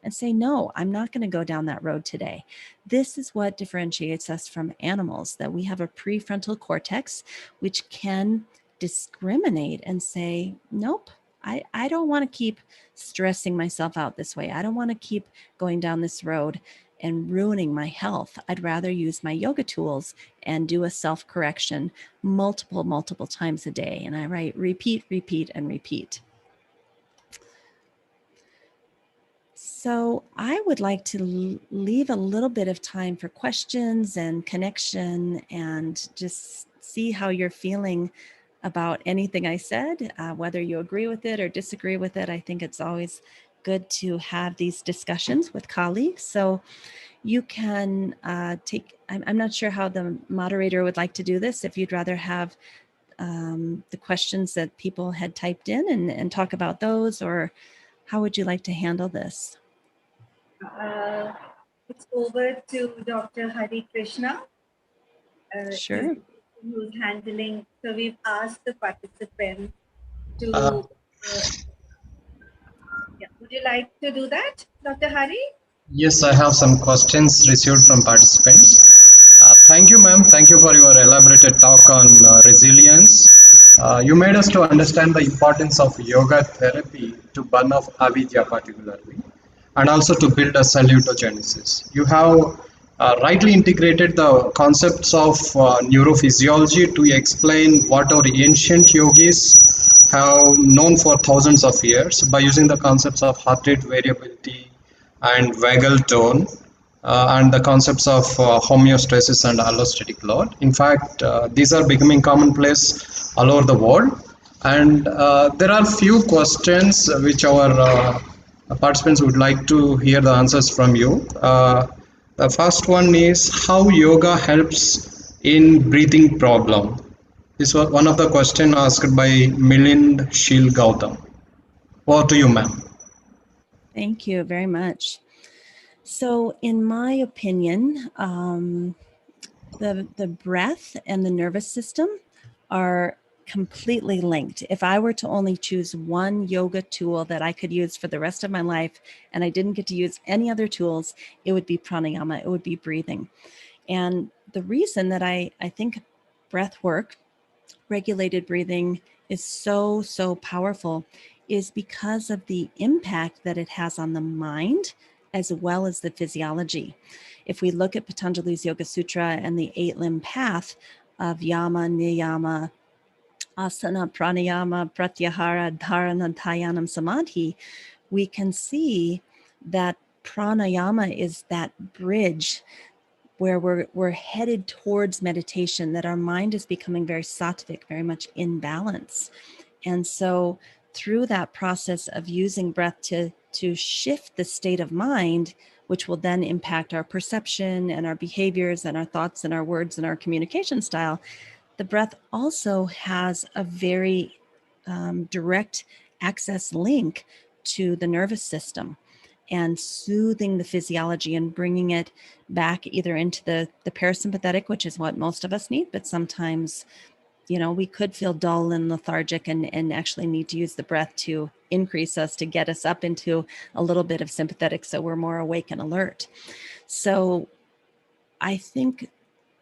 and say, no, I'm not going to go down that road today. This is what differentiates us from animals, that we have a prefrontal cortex, which can discriminate and say, nope, I don't want to keep stressing myself out this way. I don't want to keep going down this road and ruining my health. I'd rather use my yoga tools and do a self-correction multiple times a day. And I write repeat, repeat, and repeat. So I would like to leave a little bit of time for questions and connection, and just see how you're feeling about anything I said, whether you agree with it or disagree with it. I think it's always good to have these discussions with colleagues. So you can I'm not sure how the moderator would like to do this, if you'd rather have the questions that people had typed in and talk about those, or how would you like to handle this? It's over to Dr. Hari Krishna. Sure. who's handling. So we've asked the participants to. Uh, Yeah. Would you like to do that, Dr. Hari? yes, I have some questions received from participants. Thank you, ma'am. Thank you for your elaborated talk on resilience. You made us to understand the importance of yoga therapy to burn off avidya particularly, and also to build a salutogenesis. You have rightly integrated the concepts of neurophysiology to explain what our ancient yogis have known for thousands of years by using the concepts of heart rate variability and vagal tone and the concepts of homeostasis and allostatic load. In fact, these are becoming commonplace all over the world. And there are few questions which our participants would like to hear the answers from you. The first one is how yoga helps in breathing problem. This was one of the question asked by Milind Shil Gautam. Over to you, ma'am. Thank you very much. So, in my opinion, the breath and the nervous system are completely linked. If I were to only choose one yoga tool that I could use for the rest of my life and I didn't get to use any other tools, it would be pranayama, it would be breathing. And the reason that I think breath work, regulated breathing is so powerful is because of the impact that it has on the mind as well as the physiology. If we look at Patanjali's Yoga Sutra and the 8-limb path of yama, niyama, asana, pranayama, pratyahara, dharana, dhyanam, samadhi, we can see that pranayama is that bridge where we're headed towards meditation, that our mind is becoming very sattvic, very much in balance. And so through that process of using breath to shift the state of mind, which will then impact our perception and our behaviors and our thoughts and our words and our communication style, the breath also has a very direct access link to the nervous system and soothing the physiology and bringing it back either into the parasympathetic, which is what most of us need, but sometimes, we could feel dull and lethargic and actually need to use the breath to increase us, to get us up into a little bit of sympathetic so we're more awake and alert. So I think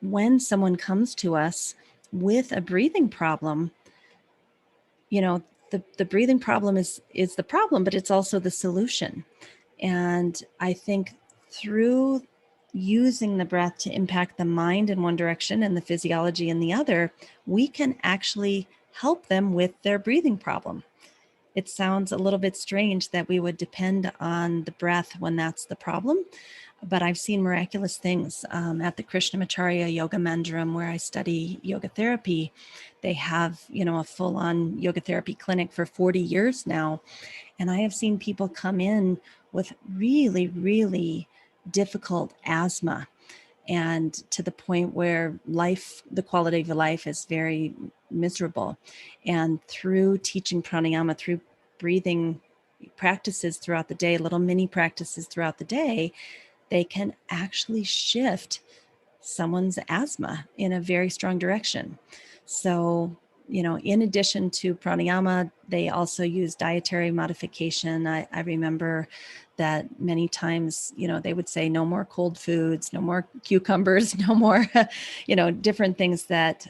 when someone comes to us with a breathing problem, the breathing problem is the problem, but it's also the solution. And I think through using the breath to impact the mind in one direction and the physiology in the other, we can actually help them with their breathing problem. It sounds a little bit strange that we would depend on the breath when that's the problem, but I've seen miraculous things at the Krishnamacharya Yoga Mandiram, where I study yoga therapy. They have, a full-on yoga therapy clinic for 40 years now. And I have seen people come in with really, really difficult asthma, and to the point where the quality of life is very miserable. And through teaching pranayama, through breathing practices throughout the day, little mini practices throughout the day, they can actually shift someone's asthma in a very strong direction. So, in addition to pranayama, they also use dietary modification. I remember that many times, they would say no more cold foods, no more cucumbers, no more, different things that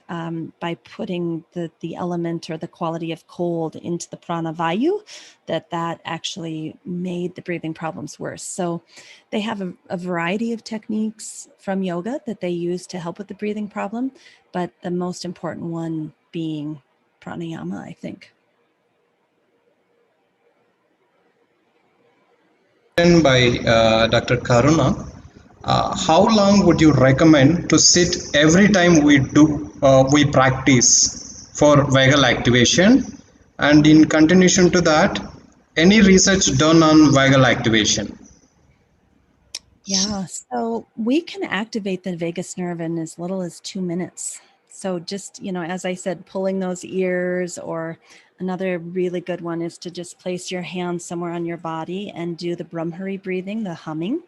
by putting the element or the quality of cold into the prana vayu, that actually made the breathing problems worse. So they have a variety of techniques from yoga that they use to help with the breathing problem, but the most important one being pranayama, I think. By Dr. Karuna. How long would you recommend to sit every time we practice for vagal activation? And in continuation to that, any research done on vagal activation? Yeah, so we can activate the vagus nerve in as little as 2 minutes. So just, as I said, pulling those ears, or another really good one is to just place your hand somewhere on your body and do the Brahmari breathing, the humming,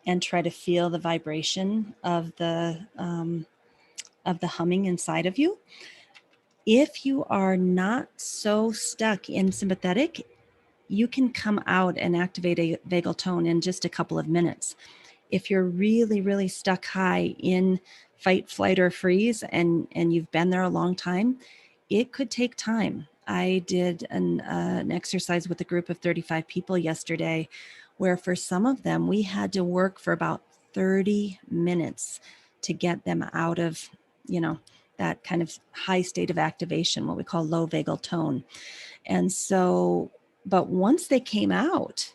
and try to feel the vibration of the of the humming inside of you. If you are not so stuck in sympathetic, you can come out and activate a vagal tone in just a couple of minutes. If you're really, really stuck high in fight, flight, or freeze, and you've been there a long time, it could take time. I did an exercise with a group of 35 people yesterday, where for some of them, we had to work for about 30 minutes to get them out of, that kind of high state of activation, what we call low vagal tone. And so, but once they came out,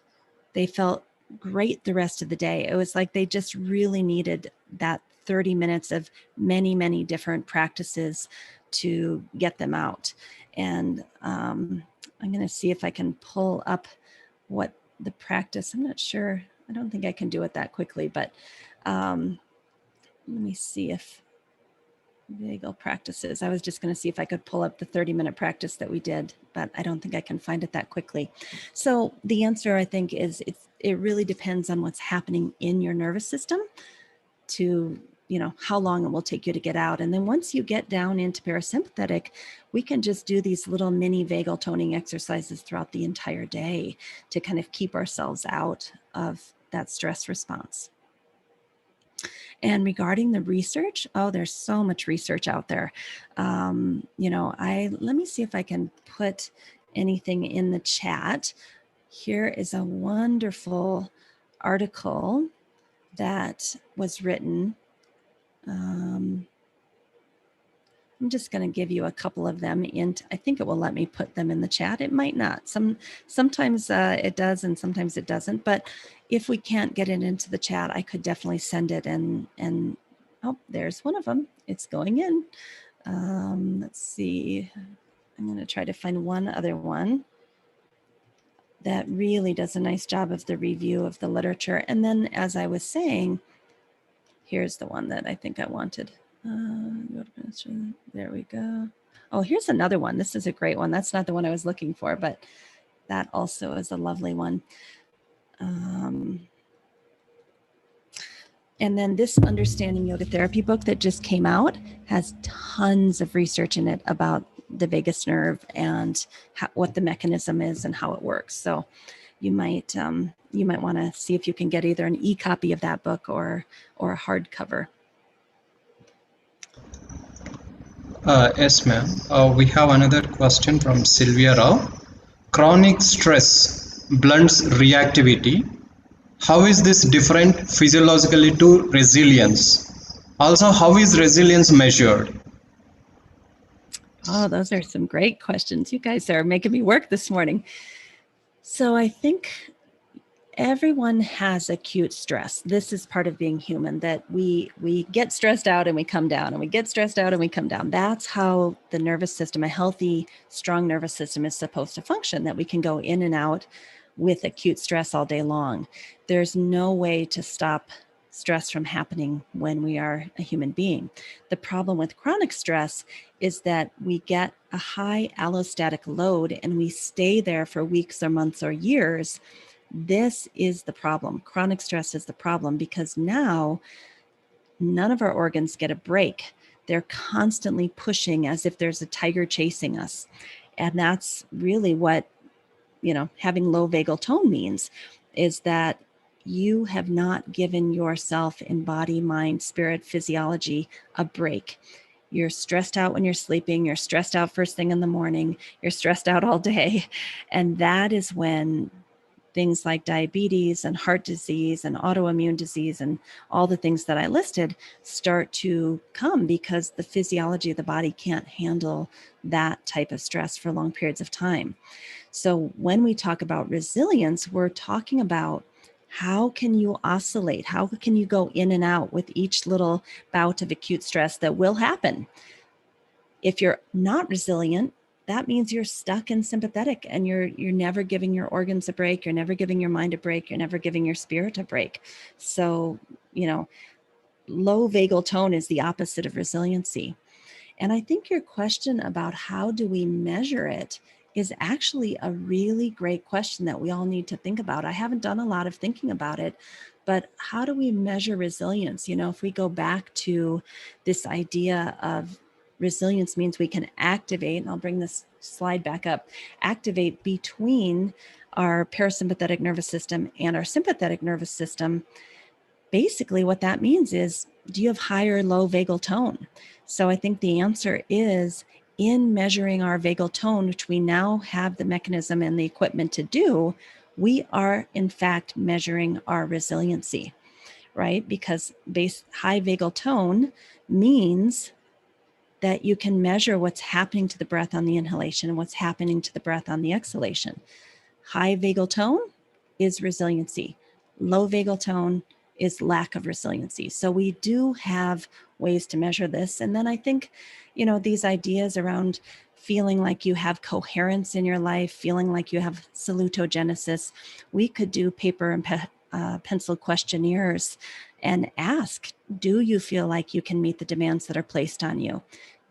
they felt great the rest of the day. It was like they just really needed that 30 minutes of many, many different practices to get them out. And I'm going to see if I can pull up what the practice, I'm not sure. I don't think I can do it that quickly, but let me see if vagal practices. I was just going to see if I could pull up the 30-minute practice that we did, but I don't think I can find it that quickly. So the answer, I think, is it really depends on what's happening in your nervous system to, how long it will take you to get out. And then once you get down into parasympathetic, we can just do these little mini vagal toning exercises throughout the entire day to kind of keep ourselves out of that stress response. And regarding the research, there's so much research out there. Let me see if I can put anything in the chat. Here is a wonderful article that was written. I'm just going to give you a couple of them, and I think it will let me put them in the chat. It might not. Sometimes it does, and sometimes it doesn't. But if we can't get it into the chat, I could definitely send it. And oh, there's one of them. It's going in. Let's see. I'm going to try to find one other one that really does a nice job of the review of the literature. And then, as I was saying, here's the one that I think I wanted. There we go. Oh, here's another one. This is a great one. That's not the one I was looking for, but that also is a lovely one. And then this Understanding Yoga Therapy book that just came out has tons of research in it about the vagus nerve and what the mechanism is and how it works. So you might want to see if you can get either an e-copy of that book or a hardcover. Yes, ma'am. We have another question from Sylvia Rao. Chronic stress blunts reactivity. How is this different physiologically to resilience? Also, how is resilience measured? Oh, those are some great questions. You guys are making me work this morning. So I think everyone has acute stress. This is part of being human, that we get stressed out and we come down, and we get stressed out and we come down. That's how the nervous system, a healthy, strong nervous system, is supposed to function, that we can go in and out with acute stress all day long. There's no way to stop stress from happening when we are a human being. The problem with chronic stress is that we get a high allostatic load and we stay there for weeks or months or years. This is the problem. Chronic stress is the problem, because now none of our organs get a break. They're constantly pushing as if there's a tiger chasing us. And that's really what, having low vagal tone means, is that you have not given yourself in body, mind, spirit, physiology a break. You're stressed out when you're sleeping. You're stressed out first thing in the morning. You're stressed out all day. And that is when things like diabetes and heart disease and autoimmune disease and all the things that I listed start to come, because the physiology of the body can't handle that type of stress for long periods of time. So when we talk about resilience, we're talking about how can you oscillate? How can you go in and out with each little bout of acute stress that will happen? If you're not resilient, that means you're stuck in sympathetic, and you're never giving your organs a break. You're never giving your mind a break. You're never giving your spirit a break. So, low vagal tone is the opposite of resiliency. And I think your question about how do we measure it is actually a really great question that we all need to think about. I haven't done a lot of thinking about it, but how do we measure resilience? You know, if we go back to this idea of resilience means we can activate, and I'll bring this slide back up, activate between our parasympathetic nervous system and our sympathetic nervous system. Basically, what that means is, do you have high or low vagal tone? So I think the answer is, in measuring our vagal tone, which we now have the mechanism and the equipment to do, we are in fact measuring our resiliency, right? Because high vagal tone means that you can measure what's happening to the breath on the inhalation and what's happening to the breath on the exhalation. High vagal tone is resiliency. Low vagal tone is lack of resiliency. So we do have ways to measure this. And then I think, you know, these ideas around feeling like you have coherence in your life, feeling like you have salutogenesis, we could do paper and pencil questionnaires and ask, do you feel like you can meet the demands that are placed on you?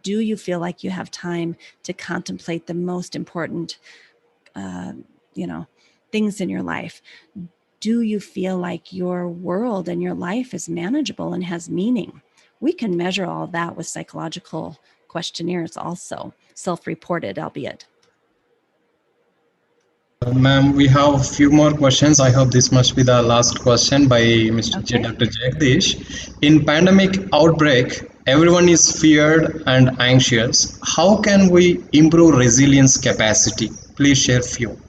Do you feel like you have time to contemplate the most important things in your life? Do you feel like your world and your life is manageable and has meaning? We can measure all that with psychological questionnaires also, self-reported, albeit. Ma'am, we have a few more questions. I hope this must be the last question by Mr. Okay. Dr. Jagdish. In pandemic outbreak, everyone is feared and anxious. How can we improve resilience capacity? Please share few.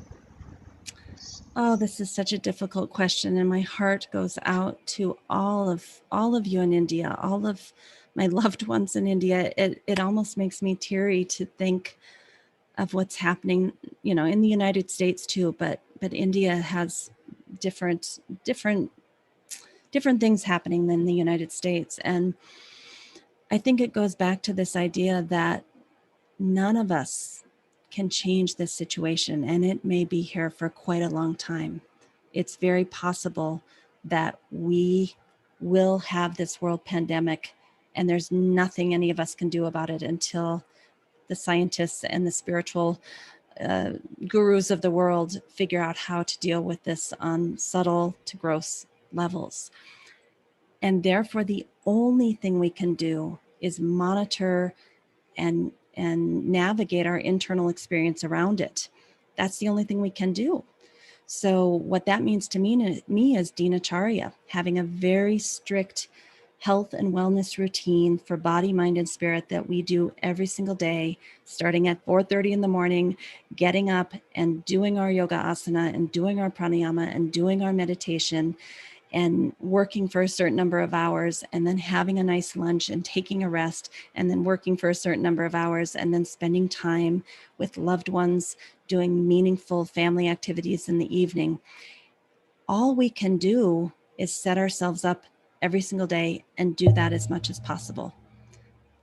Oh, this is such a difficult question, and my heart goes out to all of you in India, all of my loved ones in India. It almost makes me teary to think of what's happening, you know, in the United States too, but India has different things happening than the United States. And I think it goes back to this idea that none of us can change this situation, and it may be here for quite a long time. It's very possible that we will have this world pandemic, and there's nothing any of us can do about it until the scientists and the spiritual gurus of the world figure out how to deal with this on subtle to gross levels. And therefore, the only thing we can do is monitor and navigate our internal experience around it. That's the only thing we can do. So what that means to me is dinacharya, having a very strict health and wellness routine for body, mind, and spirit that we do every single day, starting at 4:30 in the morning, getting up and doing our yoga asana and doing our pranayama and doing our meditation and working for a certain number of hours, and then having a nice lunch and taking a rest, and then working for a certain number of hours, and then spending time with loved ones, doing meaningful family activities in the evening. All we can do is set ourselves up every single day and do that as much as possible.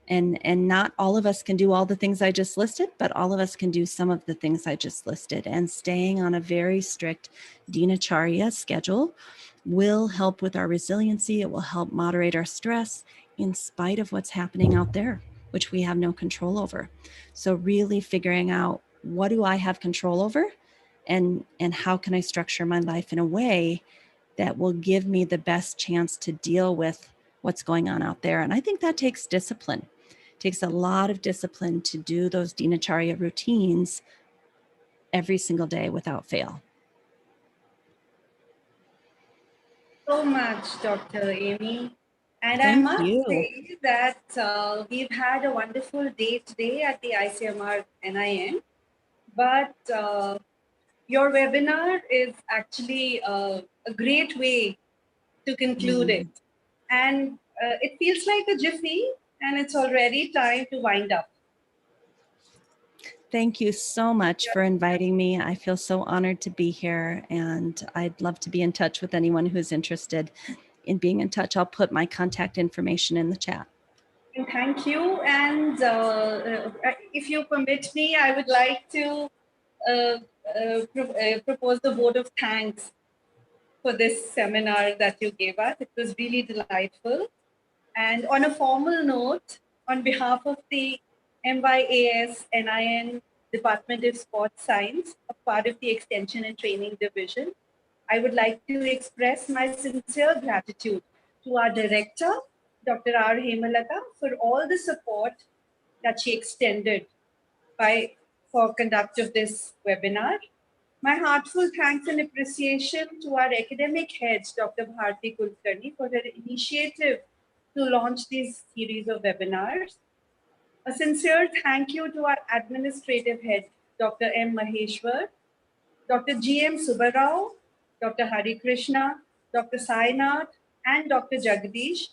And not all of us can do all the things I just listed, but all of us can do some of the things I just listed. And staying on a very strict dinacharya schedule will help with our resiliency. It will help moderate our stress in spite of what's happening out there, which we have no control over. So really figuring out, what do I have control over, and how can I structure my life in a way that will give me the best chance to deal with what's going on out there. And I think that takes discipline. It takes a lot of discipline to do those dinacharya routines every single day without fail. So much, Dr. Amy. And I Thank must you. say that we've had a wonderful day today at the ICMR NIN. But your webinar is actually a great way to conclude it. And it feels like a jiffy, and it's already time to wind up. Thank you so much for inviting me. I feel so honored to be here, and I'd love to be in touch with anyone who's interested in being in touch. I'll put my contact information in the chat. And thank you. And if you permit me, I would like to propose the vote of thanks for this seminar that you gave us. It was really delightful. And on a formal note, on behalf of the MYAS NIN Department of Sports Science, a part of the Extension and Training Division. I would like to express my sincere gratitude to our director, Dr. R. Hemalata, for all the support that she extended for conduct of this webinar. My heartfelt thanks and appreciation to our academic heads, Dr. Bharti Kulkarni, for her initiative to launch this series of webinars. A sincere thank you to our administrative head, Dr. M. Maheshwar, Dr. G. M. Subbarao, Dr. Hari Krishna, Dr. Sainath, and Dr. Jagdish,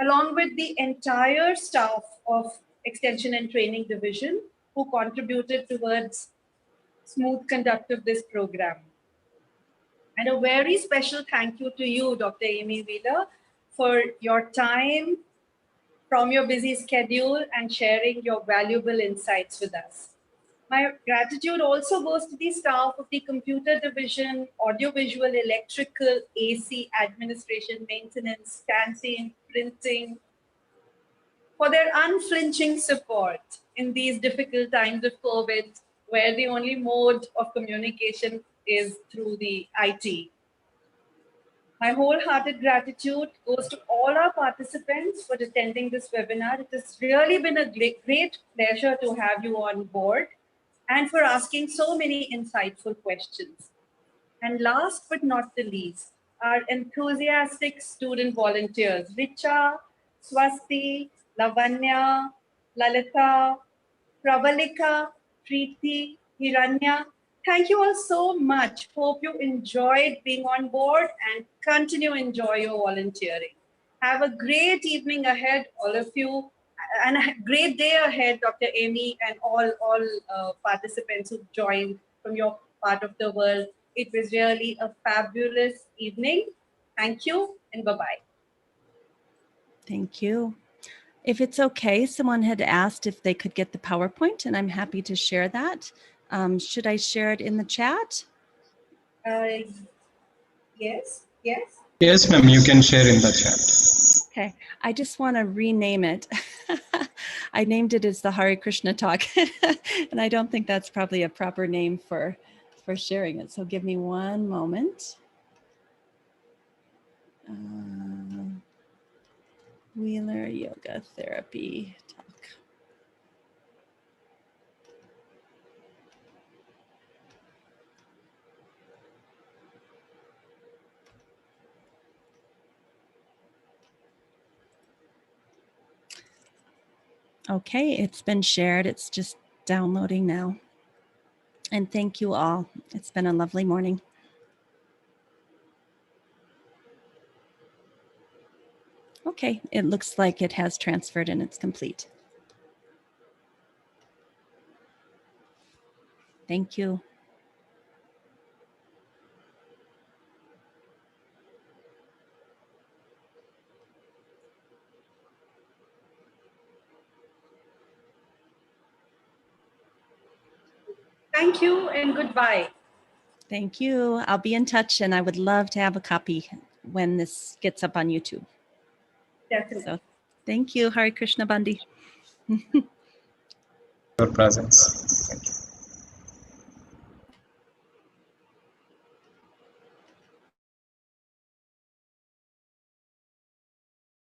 along with the entire staff of Extension and Training Division who contributed towards smooth conduct of this program. And a very special thank you to you, Dr. Amy Wheeler, for your time from your busy schedule and sharing your valuable insights with us. My gratitude also goes to the staff of the Computer Division, Audiovisual, Electrical, AC, Administration, Maintenance, Canteen, Printing, for their unflinching support in these difficult times of COVID, where the only mode of communication is through the IT. My wholehearted gratitude goes to all our participants for attending this webinar. It has really been a great pleasure to have you on board and for asking so many insightful questions. And last but not the least, our enthusiastic student volunteers, Richa, Swasti, Lavanya, Lalita, Pravalika, Preeti, Hiranya. Thank you all so much. Hope you enjoyed being on board and continue to enjoy your volunteering. Have a great evening ahead, all of you, and a great day ahead, Dr. Amy, and all participants who joined from your part of the world. It was really a fabulous evening. Thank you, and bye-bye. Thank you. If it's okay, someone had asked if they could get the PowerPoint, and I'm happy to share that. Should I share it in the chat? Yes, yes. Yes, ma'am, you can share in the chat. Okay, I just want to rename it. I named it as the Hare Krishna Talk, and I don't think that's probably a proper name for sharing it. So give me one moment. Wheeler Yoga Therapy Talk. Okay, it's been shared. It's just downloading now. And thank you all. It's been a lovely morning. Okay, it looks like it has transferred and it's complete. Thank you. Thank you and goodbye. Thank you. I'll be in touch and I would love to have a copy when this gets up on YouTube. Definitely. So thank you, Hare Krishna Bandi. Your presence.